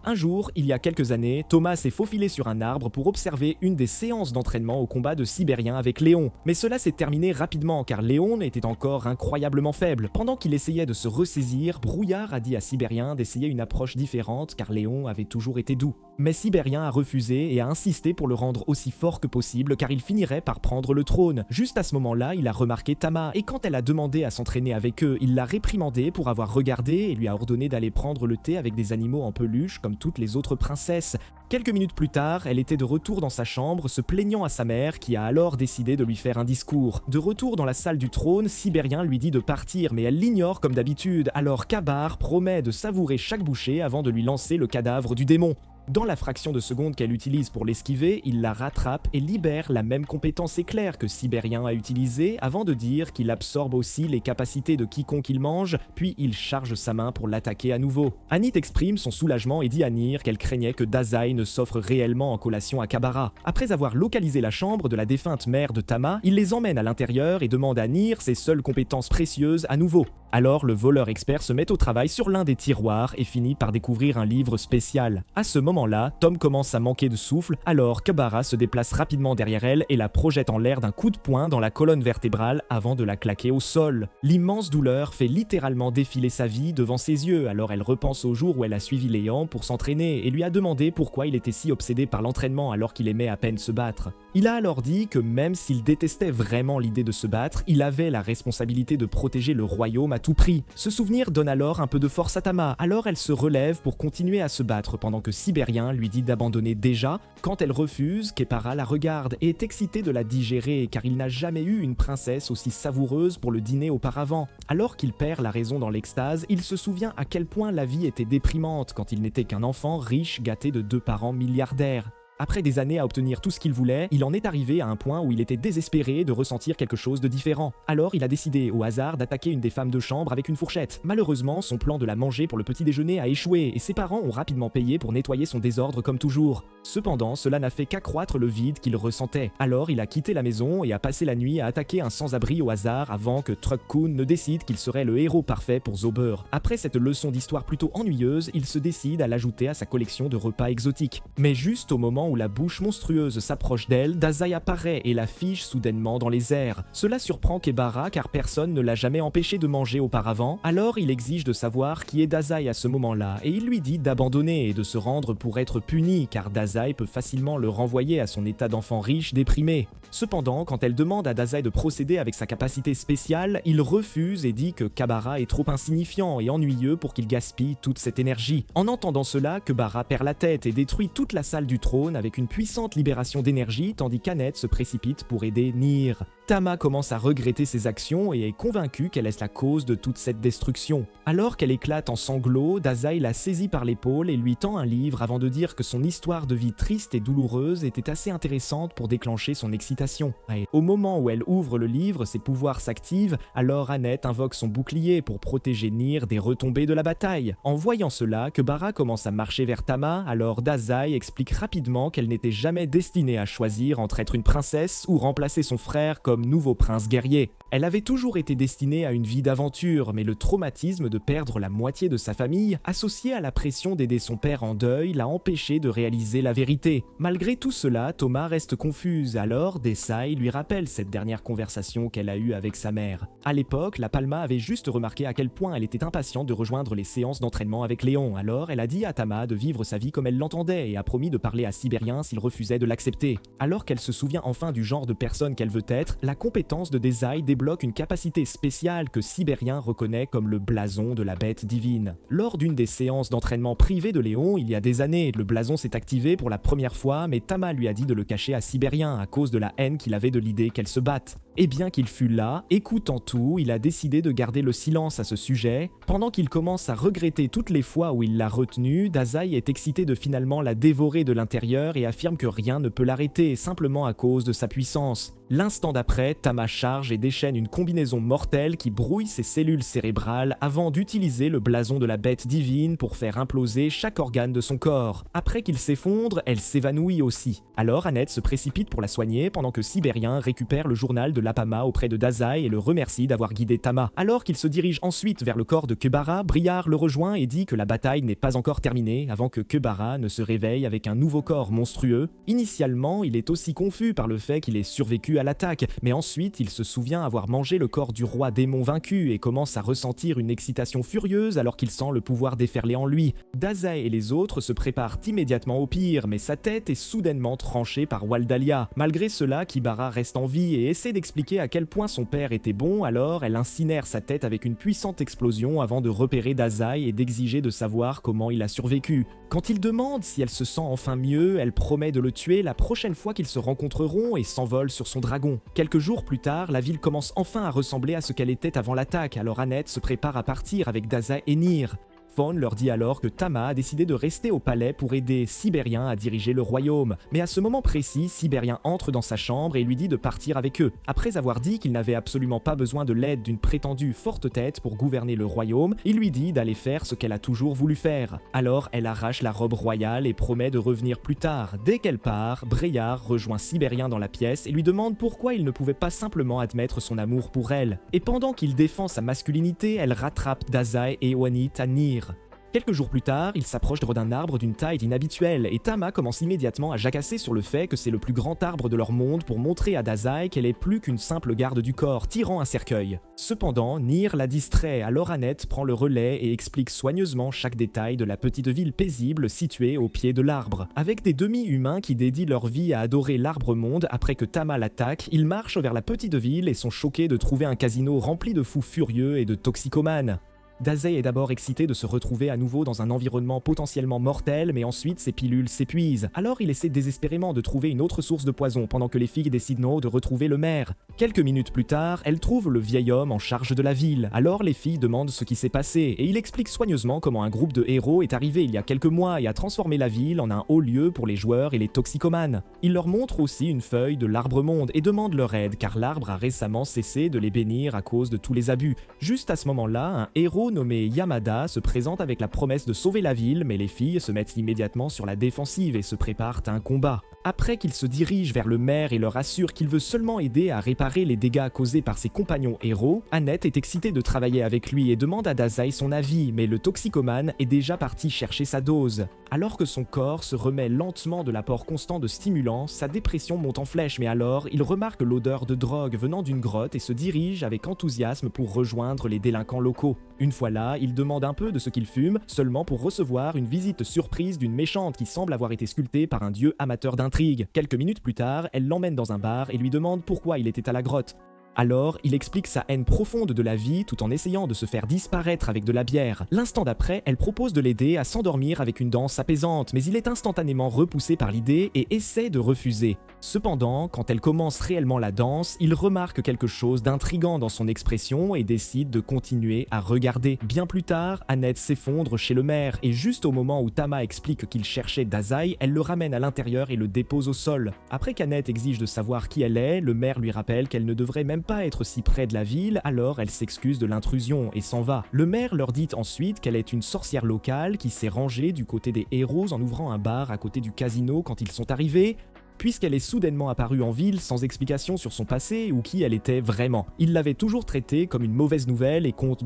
Un jour, il y a quelques années, Thomas s'est faufilé sur un arbre pour observer une des séances d'entraînement au combat de Sibérien avec Léon. Mais cela s'est terminé rapidement car Léon était encore incroyablement faible. Pendant qu'il essayait de se ressaisir, Brouillard a dit à Sibérien d'essayer une approche différente car Léon avait toujours été doux. Mais Sibérien a refusé et a insisté pour le rendre aussi fort que possible car il finirait par prendre le trône. Juste à ce moment-là, il a remarqué Tama et quand elle a demandé à s'entraîner avec eux, il l'a réprimandée pour avoir regardé et lui a ordonné d'aller prendre le thé avec des animaux en peluche comme toutes les autres princesses. Quelques minutes plus tard, elle était de retour dans sa chambre, se plaignant à sa mère qui a alors décidé de lui faire un discours. De retour dans la salle du trône, Sibérien lui dit de partir mais elle l'ignore comme d'habitude, alors Kabar promet de savourer chaque bouchée avant de lui lancer le cadavre du démon. Dans la fraction de seconde qu'elle utilise pour l'esquiver, il la rattrape et libère la même compétence éclair que Sibérien a utilisée avant de dire qu'il absorbe aussi les capacités de quiconque il mange, puis il charge sa main pour l'attaquer à nouveau. Anit exprime son soulagement et dit à Nier qu'elle craignait que Dazai ne s'offre réellement en collation à Kabara. Après avoir localisé la chambre de la défunte mère de Tama, il les emmène à l'intérieur et demande à Nier ses seules compétences précieuses à nouveau. Alors le voleur expert se met au travail sur l'un des tiroirs et finit par découvrir un livre spécial. À ce moment-là, Tom commence à manquer de souffle, alors Kabara se déplace rapidement derrière elle et la projette en l'air d'un coup de poing dans la colonne vertébrale avant de la claquer au sol. L'immense douleur fait littéralement défiler sa vie devant ses yeux, alors elle repense au jour où elle a suivi Léon pour s'entraîner et lui a demandé pourquoi il était si obsédé par l'entraînement alors qu'il aimait à peine se battre. Il a alors dit que même s'il détestait vraiment l'idée de se battre, il avait la responsabilité de protéger le royaume à tout prix. Ce souvenir donne alors un peu de force à Tama, alors elle se relève pour continuer à se battre pendant que Sibérien lui dit d'abandonner déjà. Quand elle refuse, Kepara la regarde et est excité de la digérer car il n'a jamais eu une princesse aussi savoureuse pour le dîner auparavant. Alors qu'il perd la raison dans l'extase, il se souvient à quel point la vie était déprimante quand il n'était qu'un enfant riche gâté de 2 parents milliardaires. Après des années à obtenir tout ce qu'il voulait, il en est arrivé à un point où il était désespéré de ressentir quelque chose de différent. Alors il a décidé au hasard d'attaquer une des femmes de chambre avec une fourchette. Malheureusement, son plan de la manger pour le petit déjeuner a échoué et ses parents ont rapidement payé pour nettoyer son désordre comme toujours. Cependant, cela n'a fait qu'accroître le vide qu'il ressentait. Alors il a quitté la maison et a passé la nuit à attaquer un sans-abri au hasard avant que Truck-kun ne décide qu'il serait le héros parfait pour Zober. Après cette leçon d'histoire plutôt ennuyeuse, il se décide à l'ajouter à sa collection de repas exotiques. Mais juste au moment où la bouche monstrueuse s'approche d'elle, Dazai apparaît et la fige soudainement dans les airs. Cela surprend Kebara car personne ne l'a jamais empêché de manger auparavant, alors il exige de savoir qui est Dazai à ce moment-là et il lui dit d'abandonner et de se rendre pour être puni car Dazai peut facilement le renvoyer à son état d'enfant riche déprimé. Cependant, quand elle demande à Dazai de procéder avec sa capacité spéciale, il refuse et dit que Kabara est trop insignifiant et ennuyeux pour qu'il gaspille toute cette énergie. En entendant cela, Kebara perd la tête et détruit toute la salle du trône avec une puissante libération d'énergie tandis qu'Annette se précipite pour aider Nier. Tama commence à regretter ses actions et est convaincue qu'elle est la cause de toute cette destruction. Alors qu'elle éclate en sanglots, Dazai la saisit par l'épaule et lui tend un livre avant de dire que son histoire de vie triste et douloureuse était assez intéressante pour déclencher son excitation. Et au moment où elle ouvre le livre, ses pouvoirs s'activent, alors Annette invoque son bouclier pour protéger Nier des retombées de la bataille. En voyant cela, Kebara commence à marcher vers Tama, alors Dazai explique rapidement qu'elle n'était jamais destinée à choisir entre être une princesse ou remplacer son frère comme nouveau prince guerrier. Elle avait toujours été destinée à une vie d'aventure, mais le traumatisme de perdre la moitié de sa famille, associé à la pression d'aider son père en deuil, l'a empêché de réaliser la vérité. Malgré tout cela, Thomas reste confuse, alors Desai lui rappelle cette dernière conversation qu'elle a eue avec sa mère. À l'époque, la Palma avait juste remarqué à quel point elle était impatiente de rejoindre les séances d'entraînement avec Léon, alors elle a dit à Tama de vivre sa vie comme elle l'entendait et a promis de parler à Sibérien s'il refusait de l'accepter. Alors qu'elle se souvient enfin du genre de personne qu'elle veut être, la compétence de Desai débloque une capacité spéciale que Sibérien reconnaît comme le blason de la bête divine. Lors d'une des séances d'entraînement privées de Léon, il y a des années, le blason s'est activé pour la première fois, mais Tama lui a dit de le cacher à Sibérien à cause de la haine qu'il avait de l'idée qu'elle se batte. Et bien qu'il fût là, écoutant tout, il a décidé de garder le silence à ce sujet. Pendant qu'il commence à regretter toutes les fois où il l'a retenue, Dazai est excité de finalement la dévorer de l'intérieur et affirme que rien ne peut l'arrêter, simplement à cause de sa puissance. L'instant d'après, Tama charge et déchaîne une combinaison mortelle qui brouille ses cellules cérébrales avant d'utiliser le blason de la bête divine pour faire imploser chaque organe de son corps. Après qu'il s'effondre, elle s'évanouit aussi. Alors Annette se précipite pour la soigner pendant que Sibérien récupère le journal de l'Apama auprès de Dazai et le remercie d'avoir guidé Tama. Alors qu'il se dirige ensuite vers le corps de Kebara, Briar le rejoint et dit que la bataille n'est pas encore terminée avant que Kebara ne se réveille avec un nouveau corps monstrueux. Initialement, il est aussi confus par le fait qu'il ait survécu à l'attaque, mais ensuite il se souvient avoir mangé le corps du roi démon vaincu et commence à ressentir une excitation furieuse alors qu'il sent le pouvoir déferler en lui. Dazai et les autres se préparent immédiatement au pire, mais sa tête est soudainement tranchée par Waldalia. Malgré cela, Kibara reste en vie et essaie d'expliquer à quel point son père était bon, alors elle incinère sa tête avec une puissante explosion avant de repérer Dazai et d'exiger de savoir comment il a survécu. Quand il demande si elle se sent enfin mieux, elle promet de le tuer la prochaine fois qu'ils se rencontreront et s'envole sur son dragon. Quelques jours plus tard, la ville commence enfin à ressembler à ce qu'elle était avant l'attaque, alors Annette se prépare à partir avec Dazai et Nyr. Fawn leur dit alors que Tama a décidé de rester au palais pour aider Sibérien à diriger le royaume. Mais à ce moment précis, Sibérien entre dans sa chambre et lui dit de partir avec eux. Après avoir dit qu'il n'avait absolument pas besoin de l'aide d'une prétendue forte tête pour gouverner le royaume, il lui dit d'aller faire ce qu'elle a toujours voulu faire. Alors elle arrache la robe royale et promet de revenir plus tard. Dès qu'elle part, Briar rejoint Sibérien dans la pièce et lui demande pourquoi il ne pouvait pas simplement admettre son amour pour elle. Et pendant qu'il défend sa masculinité, elle rattrape Dazai et Wanit à Nyr. Quelques jours plus tard, il s'approche d'un arbre d'une taille inhabituelle et Tama commence immédiatement à jacasser sur le fait que c'est le plus grand arbre de leur monde pour montrer à Dazai qu'elle est plus qu'une simple garde du corps, tirant un cercueil. Cependant, Nyr la distrait, alors Annette prend le relais et explique soigneusement chaque détail de la petite ville paisible située au pied de l'arbre. Avec des demi-humains qui dédient leur vie à adorer l'arbre-monde après que Tama l'attaque, ils marchent vers la petite ville et sont choqués de trouver un casino rempli de fous furieux et de toxicomanes. Dazai est d'abord excité de se retrouver à nouveau dans un environnement potentiellement mortel, mais ensuite ses pilules s'épuisent. Alors il essaie désespérément de trouver une autre source de poison pendant que les filles décident de retrouver le maire. Quelques minutes plus tard, elles trouvent le vieil homme en charge de la ville. Alors les filles demandent ce qui s'est passé et il explique soigneusement comment un groupe de héros est arrivé il y a quelques mois et a transformé la ville en un haut lieu pour les joueurs et les toxicomanes. Il leur montre aussi une feuille de l'arbre-monde et demande leur aide car l'arbre a récemment cessé de les bénir à cause de tous les abus. Juste à ce moment-là, un héros nommé Yamada se présente avec la promesse de sauver la ville, mais les filles se mettent immédiatement sur la défensive et se préparent à un combat. Après qu'il se dirige vers le maire et leur assure qu'il veut seulement aider à réparer les dégâts causés par ses compagnons héros, Annette est excitée de travailler avec lui et demande à Dazai son avis, mais le toxicomane est déjà parti chercher sa dose. Alors que son corps se remet lentement de l'apport constant de stimulants, sa dépression monte en flèche, mais alors il remarque l'odeur de drogue venant d'une grotte et se dirige avec enthousiasme pour rejoindre les délinquants locaux. Une fois là, il demande un peu de ce qu'il fume, seulement pour recevoir une visite surprise d'une méchante qui semble avoir été sculptée par un dieu amateur d'intrigue. Quelques minutes plus tard, elle l'emmène dans un bar et lui demande pourquoi il était à la grotte. Alors, il explique sa haine profonde de la vie tout en essayant de se faire disparaître avec de la bière. L'instant d'après, elle propose de l'aider à s'endormir avec une danse apaisante, mais il est instantanément repoussé par l'idée et essaie de refuser. Cependant, quand elle commence réellement la danse, il remarque quelque chose d'intriguant dans son expression et décide de continuer à regarder. Bien plus tard, Annette s'effondre chez le maire et juste au moment où Tama explique qu'il cherchait Dazai, elle le ramène à l'intérieur et le dépose au sol. Après qu'Annette exige de savoir qui elle est, le maire lui rappelle qu'elle ne devrait même pas être si près de la ville, alors elle s'excuse de l'intrusion et s'en va. Le maire leur dit ensuite qu'elle est une sorcière locale qui s'est rangée du côté des héros en ouvrant un bar à côté du casino quand ils sont arrivés, puisqu'elle est soudainement apparue en ville sans explication sur son passé ou qui elle était vraiment. Il l'avait toujours traitée comme une mauvaise nouvelle et compte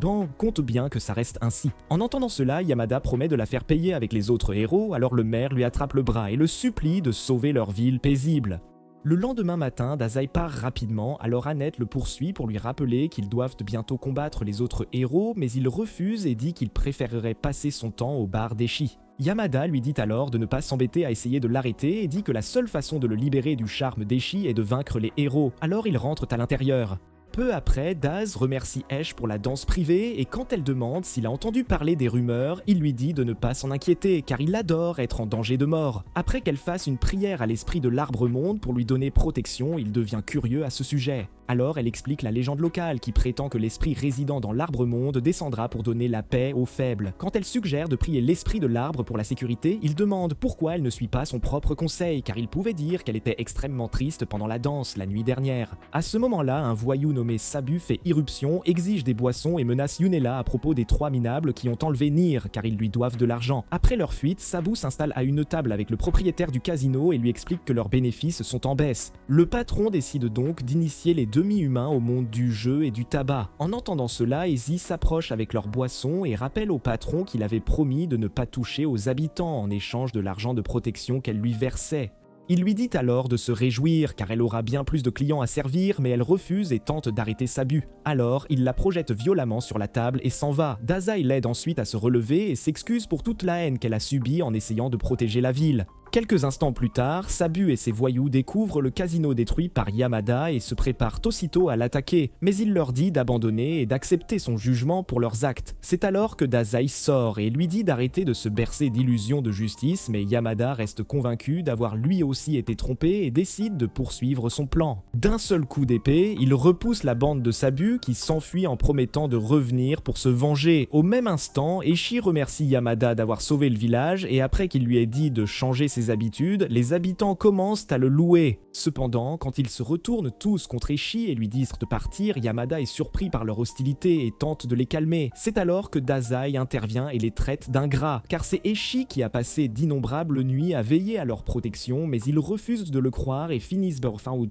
bien que ça reste ainsi. En entendant cela, Yamada promet de la faire payer avec les autres héros, alors le maire lui attrape le bras et le supplie de sauver leur ville paisible. Le lendemain matin, Dazai part rapidement, alors Annette le poursuit pour lui rappeler qu'ils doivent bientôt combattre les autres héros, mais il refuse et dit qu'il préférerait passer son temps au bar d'Eshi. Yamada lui dit alors de ne pas s'embêter à essayer de l'arrêter et dit que la seule façon de le libérer du charme d'Eshi est de vaincre les héros, alors ils rentrent à l'intérieur. Peu après, Daz remercie Esh pour la danse privée et quand elle demande s'il a entendu parler des rumeurs, il lui dit de ne pas s'en inquiéter car il adore être en danger de mort. Après qu'elle fasse une prière à l'esprit de l'arbre-monde pour lui donner protection, il devient curieux à ce sujet. Alors elle explique la légende locale qui prétend que l'esprit résidant dans l'arbre-monde descendra pour donner la paix aux faibles. Quand elle suggère de prier l'esprit de l'arbre pour la sécurité, il demande pourquoi elle ne suit pas son propre conseil car il pouvait dire qu'elle était extrêmement triste pendant la danse la nuit dernière. À ce moment-là, un voyou nommé Sabu fait irruption, exige des boissons et menace Yunela à propos des 3 minables qui ont enlevé Nyr car ils lui doivent de l'argent. Après leur fuite, Sabu s'installe à une table avec le propriétaire du casino et lui explique que leurs bénéfices sont en baisse. Le patron décide donc d'initier les deux demi-humains au monde du jeu et du tabac. En entendant cela, Izzy s'approche avec leur boisson et rappelle au patron qu'il avait promis de ne pas toucher aux habitants en échange de l'argent de protection qu'elle lui versait. Il lui dit alors de se réjouir car elle aura bien plus de clients à servir, mais elle refuse et tente d'arrêter Sabu. Alors, il la projette violemment sur la table et s'en va. Dazai l'aide ensuite à se relever et s'excuse pour toute la haine qu'elle a subie en essayant de protéger la ville. Quelques instants plus tard, Sabu et ses voyous découvrent le casino détruit par Yamada et se préparent aussitôt à l'attaquer, mais il leur dit d'abandonner et d'accepter son jugement pour leurs actes. C'est alors que Dazai sort et lui dit d'arrêter de se bercer d'illusions de justice, mais Yamada reste convaincu d'avoir lui aussi été trompé et décide de poursuivre son plan. D'un seul coup d'épée, il repousse la bande de Sabu qui s'enfuit en promettant de revenir pour se venger. Au même instant, Eshi remercie Yamada d'avoir sauvé le village et après qu'il lui ait dit de changer ses habitudes, les habitants commencent à le louer. Cependant, quand ils se retournent tous contre Eshi et lui disent de partir, Yamada est surpris par leur hostilité et tente de les calmer. C'est alors que Dazai intervient et les traite d'ingrats, car c'est Eshi qui a passé d'innombrables nuits à veiller à leur protection, mais ils refusent de le croire et finissent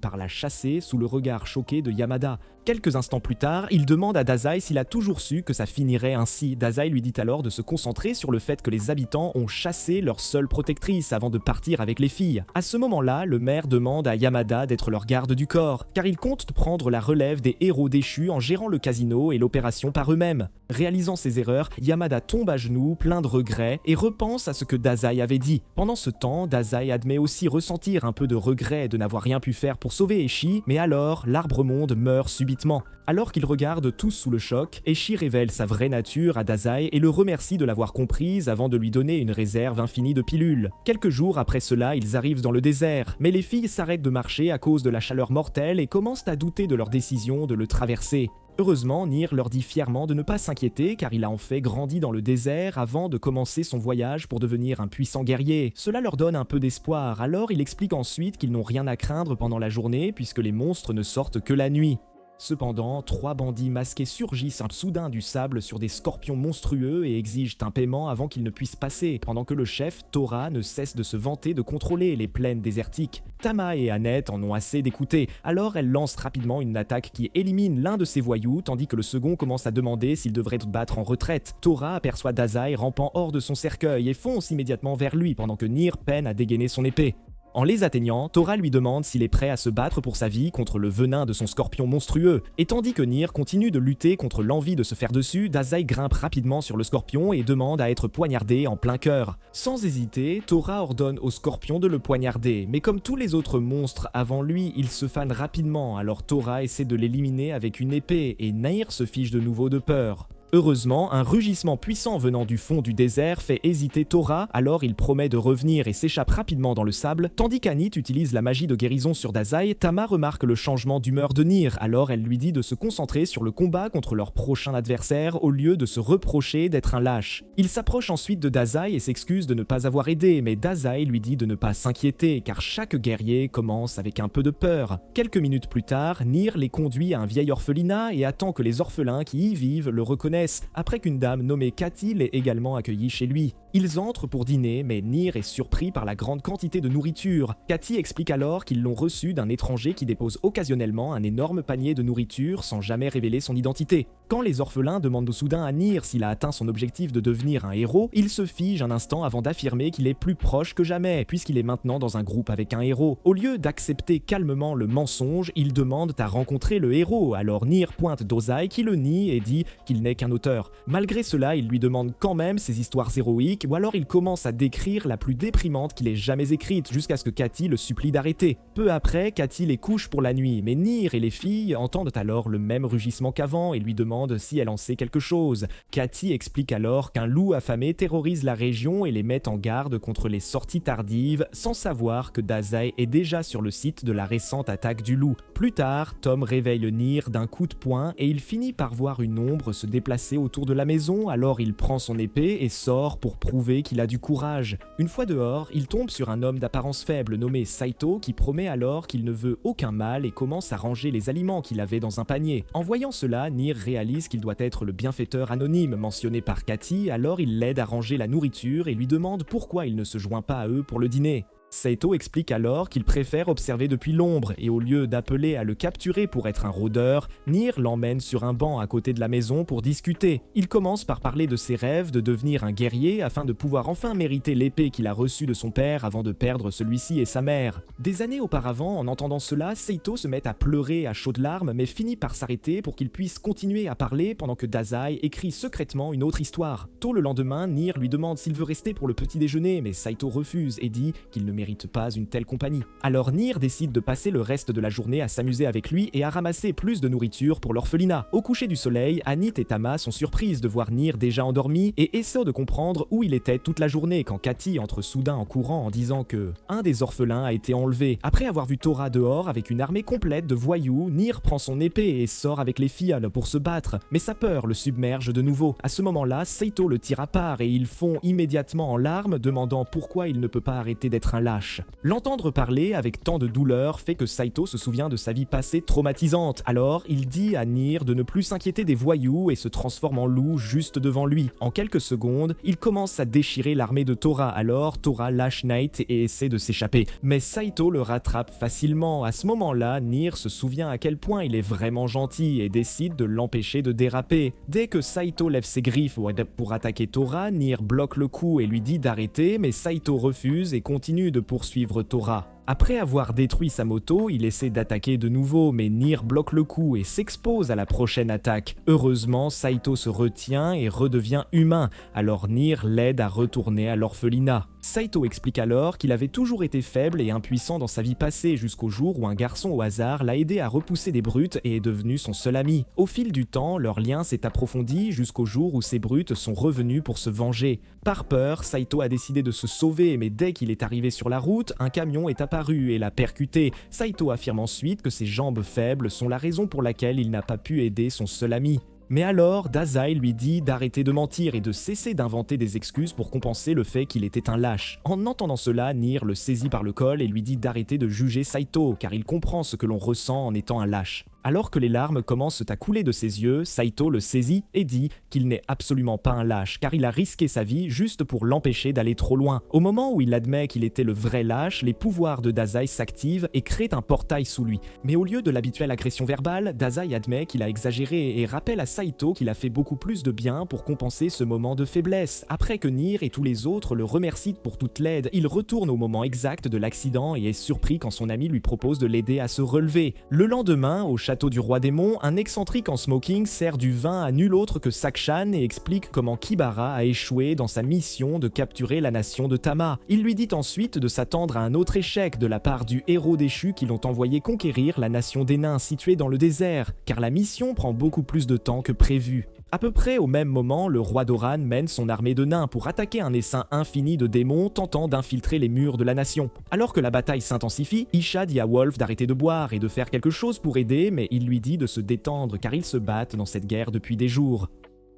par la chasser sous le regard choqué de Yamada. Quelques instants plus tard, il demande à Dazai s'il a toujours su que ça finirait ainsi. Dazai lui dit alors de se concentrer sur le fait que les habitants ont chassé leur seule protectrice avant de partir avec les filles. À ce moment-là, le maire demande à Yamada d'être leur garde du corps, car il compte prendre la relève des héros déchus en gérant le casino et l'opération par eux-mêmes. Réalisant ses erreurs, Yamada tombe à genoux, plein de regrets, et repense à ce que Dazai avait dit. Pendant ce temps, Dazai admet aussi ressentir un peu de regret de n'avoir rien pu faire pour sauver Eshi, mais alors, l'arbre-monde meurt subitement. Alors qu'ils regardent tous sous le choc, Eshi révèle sa vraie nature à Dazai et le remercie de l'avoir comprise avant de lui donner une réserve infinie de pilules. Quelques jours après cela, ils arrivent dans le désert, mais les filles s'arrêtent de marcher à cause de la chaleur mortelle et commencent à douter de leur décision de le traverser. Heureusement, Nier leur dit fièrement de ne pas s'inquiéter car il a en fait grandi dans le désert avant de commencer son voyage pour devenir un puissant guerrier. Cela leur donne un peu d'espoir, alors il explique ensuite qu'ils n'ont rien à craindre pendant la journée puisque les monstres ne sortent que la nuit. Cependant, 3 bandits masqués surgissent soudain du sable sur des scorpions monstrueux et exigent un paiement avant qu'ils ne puissent passer, pendant que le chef, Tora, ne cesse de se vanter de contrôler les plaines désertiques. Tama et Annette en ont assez d'écouter, alors elle lance rapidement une attaque qui élimine l'un de ses voyous, tandis que le second commence à demander s'il devrait se battre en retraite. Tora aperçoit Dazai rampant hors de son cercueil et fonce immédiatement vers lui, pendant que Nier peine à dégainer son épée. En les atteignant, Tora lui demande s'il est prêt à se battre pour sa vie contre le venin de son scorpion monstrueux. Et tandis que Nier continue de lutter contre l'envie de se faire dessus, Dazai grimpe rapidement sur le scorpion et demande à être poignardé en plein cœur. Sans hésiter, Tora ordonne au scorpion de le poignarder, mais comme tous les autres monstres avant lui, il se fane rapidement, alors Tora essaie de l'éliminer avec une épée et Nier se fiche de nouveau de peur. Heureusement, un rugissement puissant venant du fond du désert fait hésiter Tora, alors il promet de revenir et s'échappe rapidement dans le sable. Tandis qu'Anit utilise la magie de guérison sur Dazai, Tama remarque le changement d'humeur de Nier, alors elle lui dit de se concentrer sur le combat contre leur prochain adversaire au lieu de se reprocher d'être un lâche. Il s'approche ensuite de Dazai et s'excuse de ne pas avoir aidé, mais Dazai lui dit de ne pas s'inquiéter, car chaque guerrier commence avec un peu de peur. Quelques minutes plus tard, Nier les conduit à un vieil orphelinat et attend que les orphelins qui y vivent le reconnaissent, après qu'une dame nommée Cathy l'ait également accueilli chez lui. Ils entrent pour dîner, mais Nier est surpris par la grande quantité de nourriture. Cathy explique alors qu'ils l'ont reçu d'un étranger qui dépose occasionnellement un énorme panier de nourriture sans jamais révéler son identité. Quand les orphelins demandent soudain à Nier s'il a atteint son objectif de devenir un héros, il se fige un instant avant d'affirmer qu'il est plus proche que jamais, puisqu'il est maintenant dans un groupe avec un héros. Au lieu d'accepter calmement le mensonge, ils demandent à rencontrer le héros, alors Nier pointe Dozai qui le nie et dit qu'il n'est qu'un auteur. Malgré cela, il lui demande quand même ses histoires héroïques, ou alors il commence à décrire la plus déprimante qu'il ait jamais écrite, jusqu'à ce que Cathy le supplie d'arrêter. Peu après, Cathy les couche pour la nuit, mais Nier et les filles entendent alors le même rugissement qu'avant et lui demandent si elle en sait quelque chose. Cathy explique alors qu'un loup affamé terrorise la région et les met en garde contre les sorties tardives, sans savoir que Dazai est déjà sur le site de la récente attaque du loup. Plus tard, Tom réveille Nier d'un coup de poing et il finit par voir une ombre se déplacer autour de la maison, alors il prend son épée et sort pour prouver qu'il a du courage. Une fois dehors, il tombe sur un homme d'apparence faible nommé Saito qui promet alors qu'il ne veut aucun mal et commence à ranger les aliments qu'il avait dans un panier. En voyant cela, Nier réalise qu'il doit être le bienfaiteur anonyme mentionné par Cathy, alors il l'aide à ranger la nourriture et lui demande pourquoi il ne se joint pas à eux pour le dîner. Saito explique alors qu'il préfère observer depuis l'ombre et au lieu d'appeler à le capturer pour être un rôdeur, Nier l'emmène sur un banc à côté de la maison pour discuter. Il commence par parler de ses rêves de devenir un guerrier afin de pouvoir enfin mériter l'épée qu'il a reçue de son père avant de perdre celui-ci et sa mère. Des années auparavant, en entendant cela, Saito se met à pleurer à chaudes larmes mais finit par s'arrêter pour qu'il puisse continuer à parler pendant que Dazai écrit secrètement une autre histoire. Tôt le lendemain, Nier lui demande s'il veut rester pour le petit déjeuner mais Saito refuse et dit qu'il ne mérite pas une telle compagnie. Alors Nier décide de passer le reste de la journée à s'amuser avec lui et à ramasser plus de nourriture pour l'orphelinat. Au coucher du soleil, Anit et Tama sont surprises de voir Nier déjà endormi et essaient de comprendre où il était toute la journée quand Katy entre soudain en courant en disant que un des orphelins a été enlevé. Après avoir vu Tora dehors avec une armée complète de voyous, Nier prend son épée et sort avec les filleuls pour se battre, mais sa peur le submerge de nouveau. À ce moment-là, Saito le tire à part et ils fond immédiatement en larmes, demandant pourquoi il ne peut pas arrêter d'être un lâche. L'entendre parler avec tant de douleur fait que Saito se souvient de sa vie passée traumatisante, alors il dit à Nier de ne plus s'inquiéter des voyous et se transforme en loup juste devant lui. En quelques secondes, il commence à déchirer l'armée de Tora, alors Tora lâche Knight et essaie de s'échapper. Mais Saito le rattrape facilement. À ce moment-là, Nier se souvient à quel point il est vraiment gentil et décide de l'empêcher de déraper. Dès que Saito lève ses griffes pour attaquer Tora, Nier bloque le coup et lui dit d'arrêter, mais Saito refuse et continue de poursuivre Tora. Après avoir détruit sa moto, il essaie d'attaquer de nouveau, mais Nier bloque le coup et s'expose à la prochaine attaque. Heureusement, Saito se retient et redevient humain, alors Nier l'aide à retourner à l'orphelinat. Saito explique alors qu'il avait toujours été faible et impuissant dans sa vie passée jusqu'au jour où un garçon au hasard l'a aidé à repousser des brutes et est devenu son seul ami. Au fil du temps, leur lien s'est approfondi jusqu'au jour où ces brutes sont revenus pour se venger. Par peur, Saito a décidé de se sauver, mais dès qu'il est arrivé sur la route, un camion est apparu et l'a percuté. Saito affirme ensuite que ses jambes faibles sont la raison pour laquelle il n'a pas pu aider son seul ami. Mais alors, Dazai lui dit d'arrêter de mentir et de cesser d'inventer des excuses pour compenser le fait qu'il était un lâche. En entendant cela, Nier le saisit par le col et lui dit d'arrêter de juger Saito, car il comprend ce que l'on ressent en étant un lâche. Alors que les larmes commencent à couler de ses yeux, Saito le saisit et dit qu'il n'est absolument pas un lâche, car il a risqué sa vie juste pour l'empêcher d'aller trop loin. Au moment où il admet qu'il était le vrai lâche, les pouvoirs de Dazai s'activent et créent un portail sous lui. Mais au lieu de l'habituelle agression verbale, Dazai admet qu'il a exagéré et rappelle à Saito qu'il a fait beaucoup plus de bien pour compenser ce moment de faiblesse. Après que Nier et tous les autres le remercient pour toute l'aide, il retourne au moment exact de l'accident et est surpris quand son ami lui propose de l'aider à se relever. Le lendemain, au château du roi démon, un excentrique en smoking sert du vin à nul autre que Sakshan et explique comment Kibara a échoué dans sa mission de capturer la nation de Tama. Il lui dit ensuite de s'attendre à un autre échec de la part du héros déchu qui l'ont envoyé conquérir la nation des nains située dans le désert, car la mission prend beaucoup plus de temps que prévu. À peu près au même moment, le roi Doran mène son armée de nains pour attaquer un essaim infini de démons tentant d'infiltrer les murs de la nation. Alors que la bataille s'intensifie, Isha dit à Wolf d'arrêter de boire et de faire quelque chose pour aider, mais il lui dit de se détendre car ils se battent dans cette guerre depuis des jours.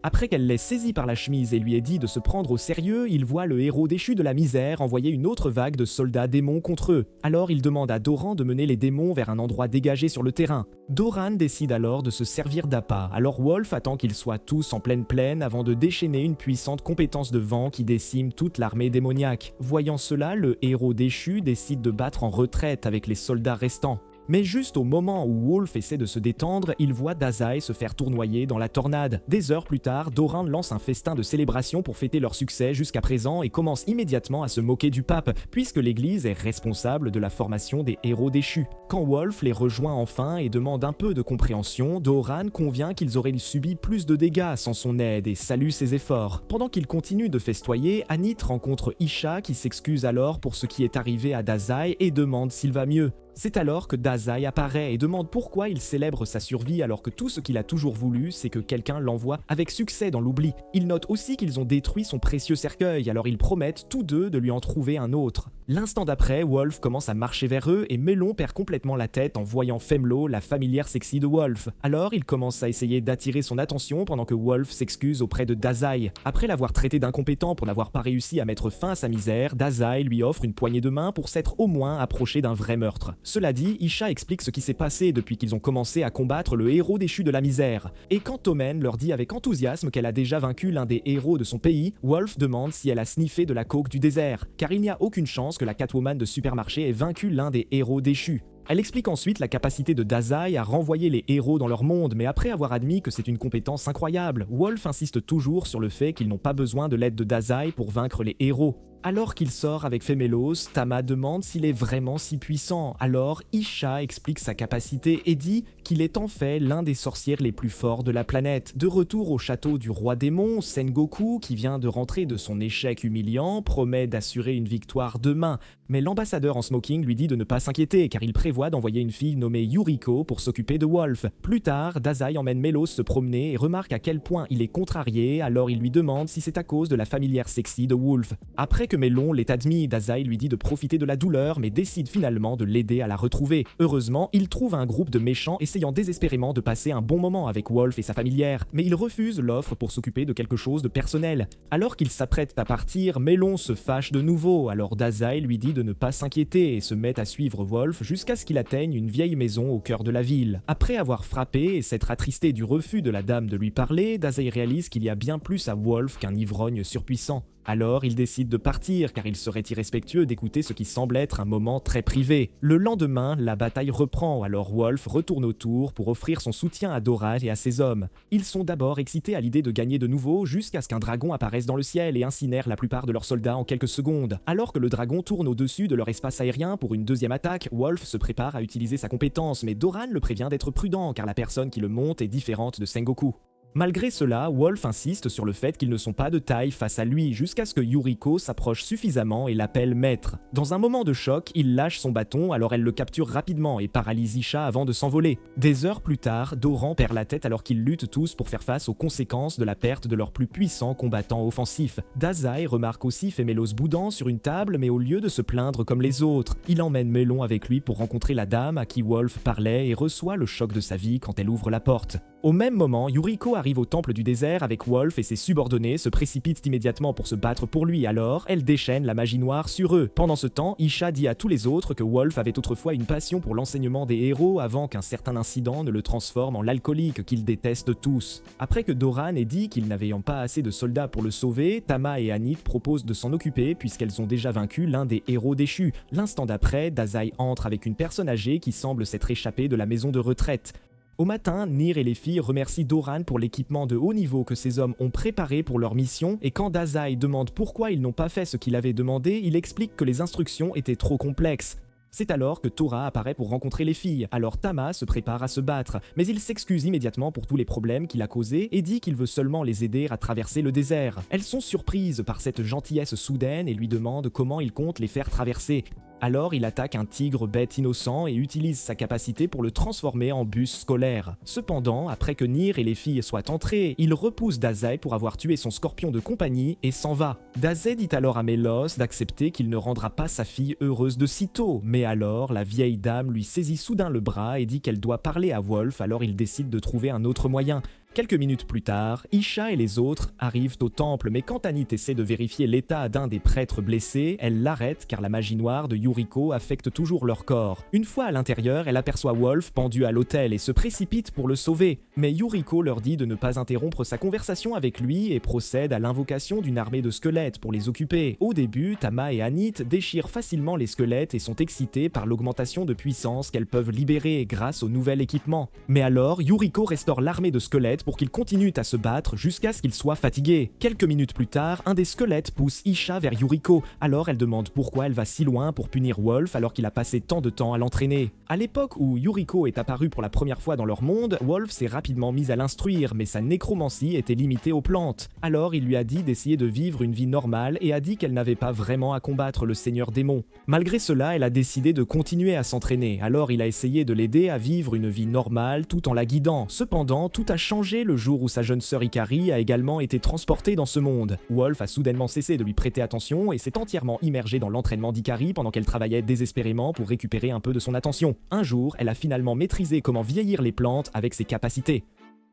Après qu'elle l'ait saisi par la chemise et lui ait dit de se prendre au sérieux, il voit le héros déchu de la misère envoyer une autre vague de soldats démons contre eux. Alors il demande à Doran de mener les démons vers un endroit dégagé sur le terrain. Doran décide alors de se servir d'appât, alors Wolf attend qu'ils soient tous en pleine plaine avant de déchaîner une puissante compétence de vent qui décime toute l'armée démoniaque. Voyant cela, le héros déchu décide de battre en retraite avec les soldats restants. Mais juste au moment où Wolf essaie de se détendre, il voit Dazai se faire tournoyer dans la tornade. Des heures plus tard, Doran lance un festin de célébration pour fêter leur succès jusqu'à présent et commence immédiatement à se moquer du pape, puisque l'église est responsable de la formation des héros déchus. Quand Wolf les rejoint enfin et demande un peu de compréhension, Doran convient qu'ils auraient subi plus de dégâts sans son aide et salue ses efforts. Pendant qu'ils continuent de festoyer, Anit rencontre Isha qui s'excuse alors pour ce qui est arrivé à Dazai et demande s'il va mieux. C'est alors que Dazai apparaît et demande pourquoi il célèbre sa survie alors que tout ce qu'il a toujours voulu, c'est que quelqu'un l'envoie avec succès dans l'oubli. Il note aussi qu'ils ont détruit son précieux cercueil, alors ils promettent tous deux de lui en trouver un autre. L'instant d'après, Wolf commence à marcher vers eux et Melon perd complètement la tête en voyant Femlo, la familière sexy de Wolf. Alors il commence à essayer d'attirer son attention pendant que Wolf s'excuse auprès de Dazai. Après l'avoir traité d'incompétent pour n'avoir pas réussi à mettre fin à sa misère, Dazai lui offre une poignée de main pour s'être au moins approché d'un vrai meurtre. Cela dit, Isha explique ce qui s'est passé depuis qu'ils ont commencé à combattre le héros déchu de la misère. Et quand Tommen leur dit avec enthousiasme qu'elle a déjà vaincu l'un des héros de son pays, Wolf demande si elle a sniffé de la coke du désert, car il n'y a aucune chance que la Catwoman de supermarché ait vaincu l'un des héros déchus. Elle explique ensuite la capacité de Dazai à renvoyer les héros dans leur monde, mais après avoir admis que c'est une compétence incroyable, Wolf insiste toujours sur le fait qu'ils n'ont pas besoin de l'aide de Dazai pour vaincre les héros. Alors qu'il sort avec Femelos, Tama demande s'il est vraiment si puissant. Alors Isha explique sa capacité et dit qu'il est en fait l'un des sorcières les plus forts de la planète. De retour au château du roi démon, Sengoku, qui vient de rentrer de son échec humiliant, promet d'assurer une victoire demain. Mais l'ambassadeur en smoking lui dit de ne pas s'inquiéter car il prévoit d'envoyer une fille nommée Yuriko pour s'occuper de Wolf. Plus tard, Dazai emmène Melos se promener et remarque à quel point il est contrarié, alors il lui demande si c'est à cause de la familière sexy de Wolf. Après que Melon l'ait admis, Dazai lui dit de profiter de la douleur mais décide finalement de l'aider à la retrouver. Heureusement, il trouve un groupe de méchants essayant désespérément de passer un bon moment avec Wolf et sa familière, mais il refuse l'offre pour s'occuper de quelque chose de personnel. Alors qu'il s'apprête à partir, Melon se fâche de nouveau, alors Dazai lui dit de ne pas s'inquiéter et se met à suivre Wolf jusqu'à ce qu'il atteigne une vieille maison au cœur de la ville. Après avoir frappé et s'être attristé du refus de la dame de lui parler, Dazai réalise qu'il y a bien plus à Wolf qu'un ivrogne surpuissant. Alors il décide de partir car il serait irrespectueux d'écouter ce qui semble être un moment très privé. Le lendemain, la bataille reprend, alors Wolf retourne au tour pour offrir son soutien à Doran et à ses hommes. Ils sont d'abord excités à l'idée de gagner de nouveau jusqu'à ce qu'un dragon apparaisse dans le ciel et incinère la plupart de leurs soldats en quelques secondes. Alors que le dragon tourne au-dessus de leur espace aérien pour une deuxième attaque, Wolf se prépare à utiliser sa compétence, mais Doran le prévient d'être prudent car la personne qui le monte est différente de Sengoku. Malgré cela, Wolf insiste sur le fait qu'ils ne sont pas de taille face à lui jusqu'à ce que Yuriko s'approche suffisamment et l'appelle maître. Dans un moment de choc, il lâche son bâton alors elle le capture rapidement et paralyse Isha avant de s'envoler. Des heures plus tard, Doran perd la tête alors qu'ils luttent tous pour faire face aux conséquences de la perte de leur plus puissant combattant offensif. Dazai remarque aussi Femelos boudant sur une table mais au lieu de se plaindre comme les autres, il emmène Melon avec lui pour rencontrer la dame à qui Wolf parlait et reçoit le choc de sa vie quand elle ouvre la porte. Au même moment, Yuriko arrive au temple du désert avec Wolf et ses subordonnés se précipitent immédiatement pour se battre pour lui, alors elle déchaîne la magie noire sur eux. Pendant ce temps, Isha dit à tous les autres que Wolf avait autrefois une passion pour l'enseignement des héros avant qu'un certain incident ne le transforme en l'alcoolique qu'ils détestent tous. Après que Doran ait dit qu'il n'avait pas assez de soldats pour le sauver, Tama et Anit proposent de s'en occuper puisqu'elles ont déjà vaincu l'un des héros déchus. L'instant d'après, Dazai entre avec une personne âgée qui semble s'être échappée de la maison de retraite. Au matin, Nir et les filles remercient Doran pour l'équipement de haut niveau que ces hommes ont préparé pour leur mission, et quand Dazai demande pourquoi ils n'ont pas fait ce qu'il avait demandé, il explique que les instructions étaient trop complexes. C'est alors que Tora apparaît pour rencontrer les filles, alors Tama se prépare à se battre, mais il s'excuse immédiatement pour tous les problèmes qu'il a causés et dit qu'il veut seulement les aider à traverser le désert. Elles sont surprises par cette gentillesse soudaine et lui demandent comment il compte les faire traverser. Alors il attaque un tigre bête innocent et utilise sa capacité pour le transformer en bus scolaire. Cependant, après que Nir et les filles soient entrées, il repousse Dazai pour avoir tué son scorpion de compagnie et s'en va. Dazai dit alors à Melos d'accepter qu'il ne rendra pas sa fille heureuse de sitôt, mais alors la vieille dame lui saisit soudain le bras et dit qu'elle doit parler à Wolf, alors il décide de trouver un autre moyen. Quelques minutes plus tard, Isha et les autres arrivent au temple, mais quand Anit essaie de vérifier l'état d'un des prêtres blessés, elle l'arrête car la magie noire de Yuriko affecte toujours leur corps. Une fois à l'intérieur, elle aperçoit Wolf pendu à l'autel et se précipite pour le sauver. Mais Yuriko leur dit de ne pas interrompre sa conversation avec lui et procède à l'invocation d'une armée de squelettes pour les occuper. Au début, Tama et Anit déchirent facilement les squelettes et sont excités par l'augmentation de puissance qu'elles peuvent libérer grâce au nouvel équipement. Mais alors, Yuriko restaure l'armée de squelettes pour qu'ils continuent à se battre jusqu'à ce qu'ils soient fatigués. Quelques minutes plus tard, un des squelettes pousse Isha vers Yuriko, alors elle demande pourquoi elle va si loin pour punir Wolf alors qu'il a passé tant de temps à l'entraîner. À l'époque où Yuriko est apparue pour la première fois dans leur monde, Wolf s'est rapidement mis à l'instruire, mais sa nécromancie était limitée aux plantes. Alors il lui a dit d'essayer de vivre une vie normale et a dit qu'elle n'avait pas vraiment à combattre le seigneur démon. Malgré cela, elle a décidé de continuer à s'entraîner, alors il a essayé de l'aider à vivre une vie normale tout en la guidant. Cependant, tout a changé le jour où sa jeune sœur Ikari a également été transportée dans ce monde. Wolf a soudainement cessé de lui prêter attention et s'est entièrement immergé dans l'entraînement d'Ikari pendant qu'elle travaillait désespérément pour récupérer un peu de son attention. Un jour, elle a finalement maîtrisé comment vieillir les plantes avec ses capacités.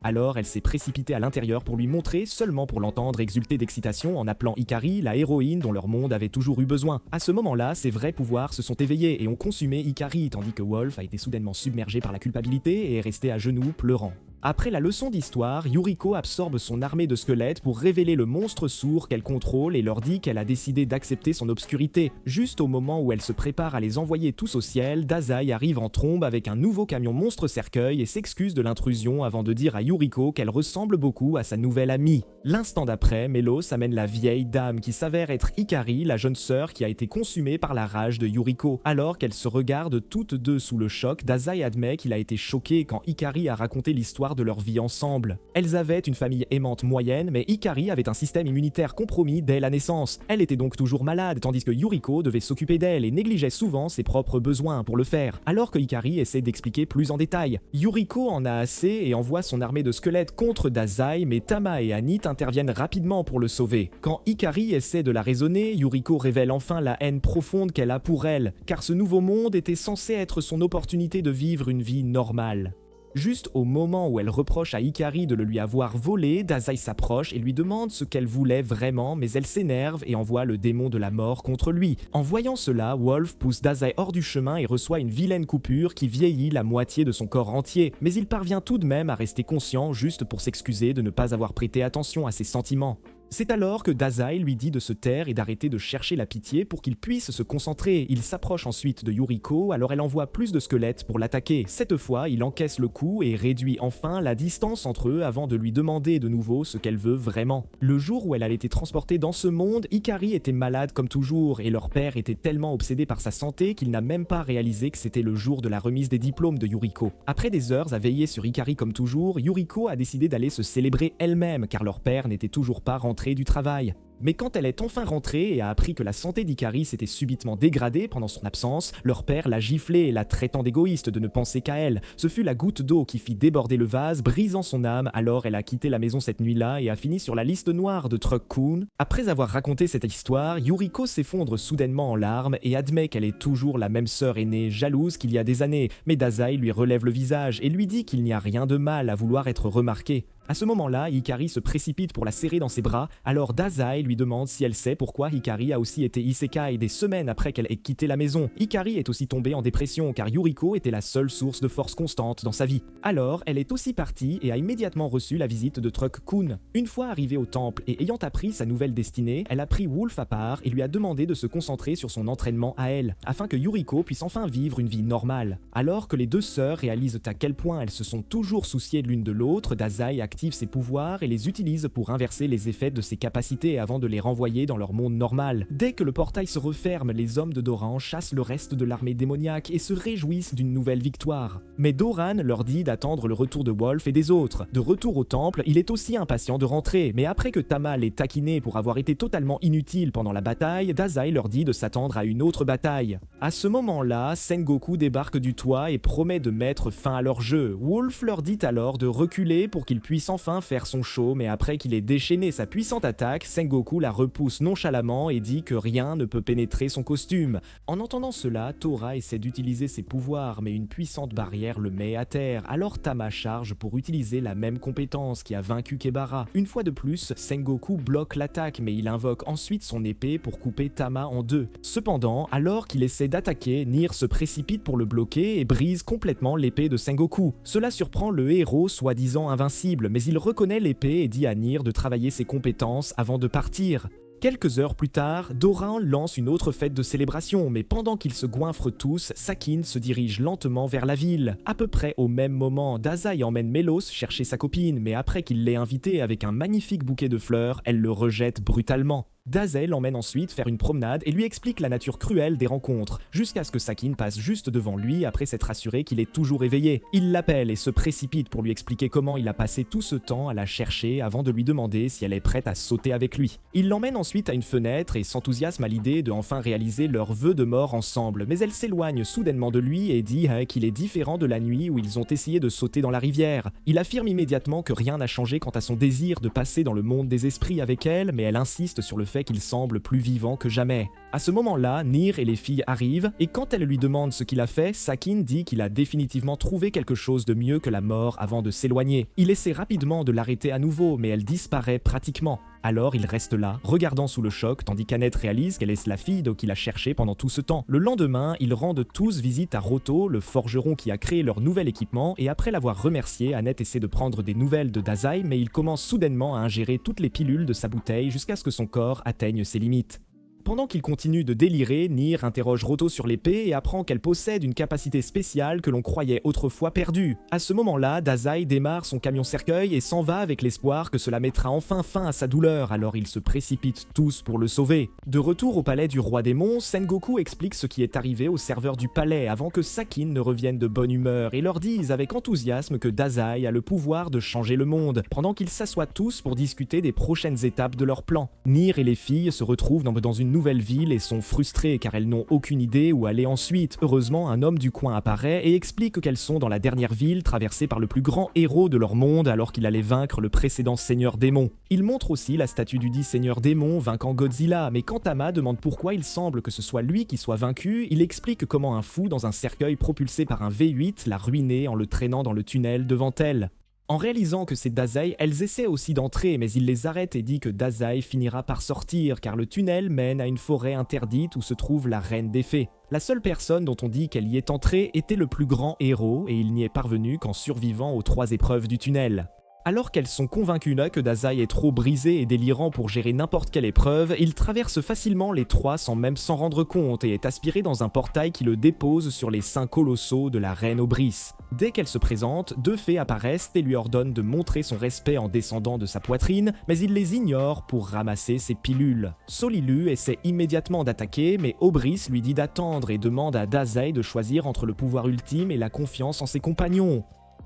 Alors elle s'est précipitée à l'intérieur pour lui montrer, seulement pour l'entendre exulter d'excitation en appelant Ikari la héroïne dont leur monde avait toujours eu besoin. À ce moment-là, ses vrais pouvoirs se sont éveillés et ont consumé Ikari, tandis que Wolf a été soudainement submergé par la culpabilité et est resté à genoux pleurant. Après la leçon d'histoire, Yuriko absorbe son armée de squelettes pour révéler le monstre sourd qu'elle contrôle et leur dit qu'elle a décidé d'accepter son obscurité. Juste au moment où elle se prépare à les envoyer tous au ciel, Dazai arrive en trombe avec un nouveau camion monstre cercueil et s'excuse de l'intrusion avant de dire à Yuriko qu'elle ressemble beaucoup à sa nouvelle amie. L'instant d'après, Melos amène la vieille dame qui s'avère être Ikari, la jeune sœur qui a été consumée par la rage de Yuriko. Alors qu'elles se regardent toutes deux sous le choc, Dazai admet qu'il a été choqué quand Ikari a raconté l'histoire de leur vie ensemble. Elles avaient une famille aimante moyenne, mais Ikari avait un système immunitaire compromis dès la naissance. Elle était donc toujours malade, tandis que Yuriko devait s'occuper d'elle et négligeait souvent ses propres besoins pour le faire, alors que Ikari essaie d'expliquer plus en détail. Yuriko en a assez et envoie son armée de squelettes contre Dazai, mais Tama et Anit interviennent rapidement pour le sauver. Quand Ikari essaie de la raisonner, Yuriko révèle enfin la haine profonde qu'elle a pour elle, car ce nouveau monde était censé être son opportunité de vivre une vie normale. Juste au moment où elle reproche à Ikari de le lui avoir volé, Dazai s'approche et lui demande ce qu'elle voulait vraiment, mais elle s'énerve et envoie le démon de la mort contre lui. En voyant cela, Wolf pousse Dazai hors du chemin et reçoit une vilaine coupure qui vieillit la moitié de son corps entier, mais il parvient tout de même à rester conscient juste pour s'excuser de ne pas avoir prêté attention à ses sentiments. C'est alors que Dazai lui dit de se taire et d'arrêter de chercher la pitié pour qu'il puisse se concentrer. Il s'approche ensuite de Yuriko, alors elle envoie plus de squelettes pour l'attaquer. Cette fois, il encaisse le coup et réduit enfin la distance entre eux avant de lui demander de nouveau ce qu'elle veut vraiment. Le jour où elle a été transportée dans ce monde, Ikari était malade comme toujours et leur père était tellement obsédé par sa santé qu'il n'a même pas réalisé que c'était le jour de la remise des diplômes de Yuriko. Après des heures à veiller sur Ikari comme toujours, Yuriko a décidé d'aller se célébrer elle-même car leur père n'était toujours pas rentré du travail. Mais quand elle est enfin rentrée et a appris que la santé d'Ikari s'était subitement dégradée pendant son absence, leur père l'a giflée, la traitant d'égoïste de ne penser qu'à elle. Ce fut la goutte d'eau qui fit déborder le vase, brisant son âme, alors elle a quitté la maison cette nuit-là et a fini sur la liste noire de Truck-kun. Après avoir raconté cette histoire, Yuriko s'effondre soudainement en larmes et admet qu'elle est toujours la même sœur aînée, jalouse qu'il y a des années, mais Dazai lui relève le visage et lui dit qu'il n'y a rien de mal à vouloir être remarqué. À ce moment-là, Ikari se précipite pour la serrer dans ses bras, alors Dazai lui demande si elle sait pourquoi Ikari a aussi été isekai des semaines après qu'elle ait quitté la maison. Ikari est aussi tombée en dépression car Yuriko était la seule source de force constante dans sa vie. Alors, elle est aussi partie et a immédiatement reçu la visite de Truck-kun. Une fois arrivée au temple et ayant appris sa nouvelle destinée, elle a pris Wolf à part et lui a demandé de se concentrer sur son entraînement à elle, afin que Yuriko puisse enfin vivre une vie normale. Alors que les deux sœurs réalisent à quel point elles se sont toujours souciées l'une de l'autre, Dazai active ses pouvoirs et les utilise pour inverser les effets de ses capacités avant de les renvoyer dans leur monde normal. Dès que le portail se referme, les hommes de Doran chassent le reste de l'armée démoniaque et se réjouissent d'une nouvelle victoire. Mais Doran leur dit d'attendre le retour de Wolf et des autres. De retour au temple, il est aussi impatient de rentrer, mais après que Tama l'ait taquiné pour avoir été totalement inutile pendant la bataille, Dazai leur dit de s'attendre à une autre bataille. À ce moment-là, Sengoku débarque du toit et promet de mettre fin à leur jeu. Wolf leur dit alors de reculer pour qu'ils puissent enfin faire son show, mais après qu'il ait déchaîné sa puissante attaque, Sengoku la repousse nonchalamment et dit que rien ne peut pénétrer son costume. En entendant cela, Tora essaie d'utiliser ses pouvoirs, mais une puissante barrière le met à terre, alors Tama charge pour utiliser la même compétence qui a vaincu Kebara. Une fois de plus, Sengoku bloque l'attaque, mais il invoque ensuite son épée pour couper Tama en deux. Cependant, alors qu'il essaie d'attaquer, Nier se précipite pour le bloquer et brise complètement l'épée de Sengoku. Cela surprend le héros soi-disant invincible, mais il reconnaît l'épée et dit à Nier de travailler ses compétences avant de partir. Quelques heures plus tard, Doran lance une autre fête de célébration, mais pendant qu'ils se goinfrent tous, Sakin se dirige lentement vers la ville. À peu près au même moment, Dazai emmène Melos chercher sa copine, mais après qu'il l'ait invitée avec un magnifique bouquet de fleurs, elle le rejette brutalement. Dazai l'emmène ensuite faire une promenade et lui explique la nature cruelle des rencontres, jusqu'à ce que Sakin passe juste devant lui après s'être assuré qu'il est toujours éveillé. Il l'appelle et se précipite pour lui expliquer comment il a passé tout ce temps à la chercher avant de lui demander si elle est prête à sauter avec lui. Il l'emmène ensuite à une fenêtre et s'enthousiasme à l'idée de enfin réaliser leur vœu de mort ensemble, mais elle s'éloigne soudainement de lui et dit qu'il est différent de la nuit où ils ont essayé de sauter dans la rivière. Il affirme immédiatement que rien n'a changé quant à son désir de passer dans le monde des esprits avec elle, mais elle insiste sur le fait fait qu'il semble plus vivant que jamais. À ce moment-là, Niir et les filles arrivent, et quand elles lui demandent ce qu'il a fait, Sakin dit qu'il a définitivement trouvé quelque chose de mieux que la mort avant de s'éloigner. Il essaie rapidement de l'arrêter à nouveau, mais elle disparaît pratiquement. Alors il reste là, regardant sous le choc, tandis qu'Annette réalise qu'elle est la fille qu'il a cherchée pendant tout ce temps. Le lendemain, ils rendent tous visite à Roto, le forgeron qui a créé leur nouvel équipement, et après l'avoir remercié, Annette essaie de prendre des nouvelles de Dazai, mais il commence soudainement à ingérer toutes les pilules de sa bouteille jusqu'à ce que son corps atteigne ses limites. Pendant qu'il continue de délirer, Niir interroge Roto sur l'épée et apprend qu'elle possède une capacité spéciale que l'on croyait autrefois perdue. À ce moment-là, Dazai démarre son camion-cercueil et s'en va avec l'espoir que cela mettra enfin fin à sa douleur, alors ils se précipitent tous pour le sauver. De retour au palais du roi démon, Sengoku explique ce qui est arrivé aux serveurs du palais avant que Sakin ne revienne de bonne humeur et leur dise avec enthousiasme que Dazai a le pouvoir de changer le monde, pendant qu'ils s'assoient tous pour discuter des prochaines étapes de leur plan. Niir et les filles se retrouvent dans une nouvelle ville et sont frustrées car elles n'ont aucune idée où aller ensuite. Heureusement, un homme du coin apparaît et explique qu'elles sont dans la dernière ville traversée par le plus grand héros de leur monde alors qu'il allait vaincre le précédent seigneur démon. Il montre aussi la statue du dit seigneur démon vainquant Godzilla, mais quand Tama demande pourquoi il semble que ce soit lui qui soit vaincu, il explique comment un fou dans un cercueil propulsé par un V8 l'a ruiné en le traînant dans le tunnel devant elle. En réalisant que c'est Dazai, elles essaient aussi d'entrer, mais il les arrête et dit que Dazai finira par sortir, car le tunnel mène à une forêt interdite où se trouve la reine des fées. La seule personne dont on dit qu'elle y est entrée était le plus grand héros, et il n'y est parvenu qu'en survivant aux 3 épreuves du tunnel. Alors qu'elles sont convaincues là que Dazai est trop brisé et délirant pour gérer n'importe quelle épreuve, il traverse facilement les 3 sans même s'en rendre compte et est aspiré dans un portail qui le dépose sur les seins colossaux de la reine Obris. Dès qu'elle se présente, 2 fées apparaissent et lui ordonnent de montrer son respect en descendant de sa poitrine, mais il les ignore pour ramasser ses pilules. Solilu essaie immédiatement d'attaquer, mais Obris lui dit d'attendre et demande à Dazai de choisir entre le pouvoir ultime et la confiance en ses compagnons.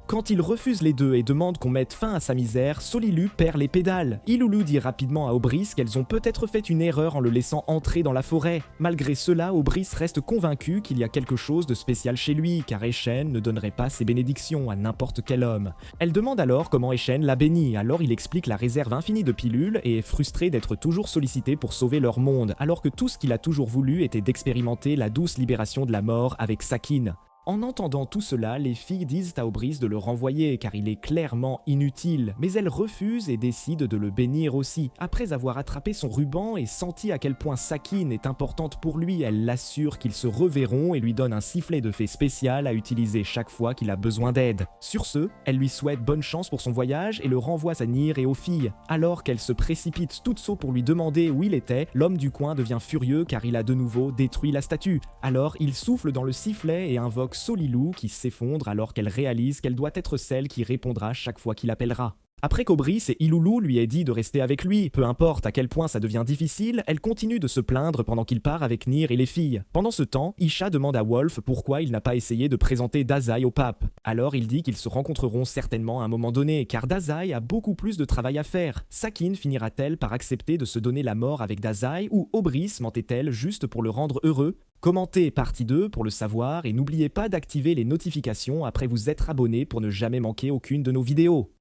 Quand il refuse les deux et demande qu'on mette fin à sa misère, Solilu perd les pédales. Ilulu dit rapidement à Obris qu'elles ont peut-être fait une erreur en le laissant entrer dans la forêt. Malgré cela, Obris reste convaincu qu'il y a quelque chose de spécial chez lui, car Echen ne donnerait pas ses bénédictions à n'importe quel homme. Elle demande alors comment Echen l'a béni, alors il explique la réserve infinie de pilules et est frustré d'être toujours sollicité pour sauver leur monde, alors que tout ce qu'il a toujours voulu était d'expérimenter la douce libération de la mort avec Sakin. En entendant tout cela, les filles disent à Obris de le renvoyer car il est clairement inutile, mais elle refuse et décide de le bénir aussi. Après avoir attrapé son ruban et senti à quel point Sakin est importante pour lui, elle l'assure qu'ils se reverront et lui donne un sifflet de fée spécial à utiliser chaque fois qu'il a besoin d'aide. Sur ce, elle lui souhaite bonne chance pour son voyage et le renvoie à Niir et aux filles. Alors qu'elle se précipite toute saut pour lui demander où il était, l'homme du coin devient furieux car il a de nouveau détruit la statue. Alors il souffle dans le sifflet et invoque Solilu qui s'effondre alors qu'elle réalise qu'elle doit être celle qui répondra chaque fois qu'il appellera. Après qu'Obris et Ilulu lui aient dit de rester avec lui, peu importe à quel point ça devient difficile, elle continue de se plaindre pendant qu'il part avec Niir et les filles. Pendant ce temps, Isha demande à Wolf pourquoi il n'a pas essayé de présenter Dazai au pape. Alors il dit qu'ils se rencontreront certainement à un moment donné, car Dazai a beaucoup plus de travail à faire. Sakin finira-t-elle par accepter de se donner la mort avec Dazai ou Obris mentait-elle juste pour le rendre heureux? Commentez partie 2 pour le savoir et n'oubliez pas d'activer les notifications après vous être abonné pour ne jamais manquer aucune de nos vidéos.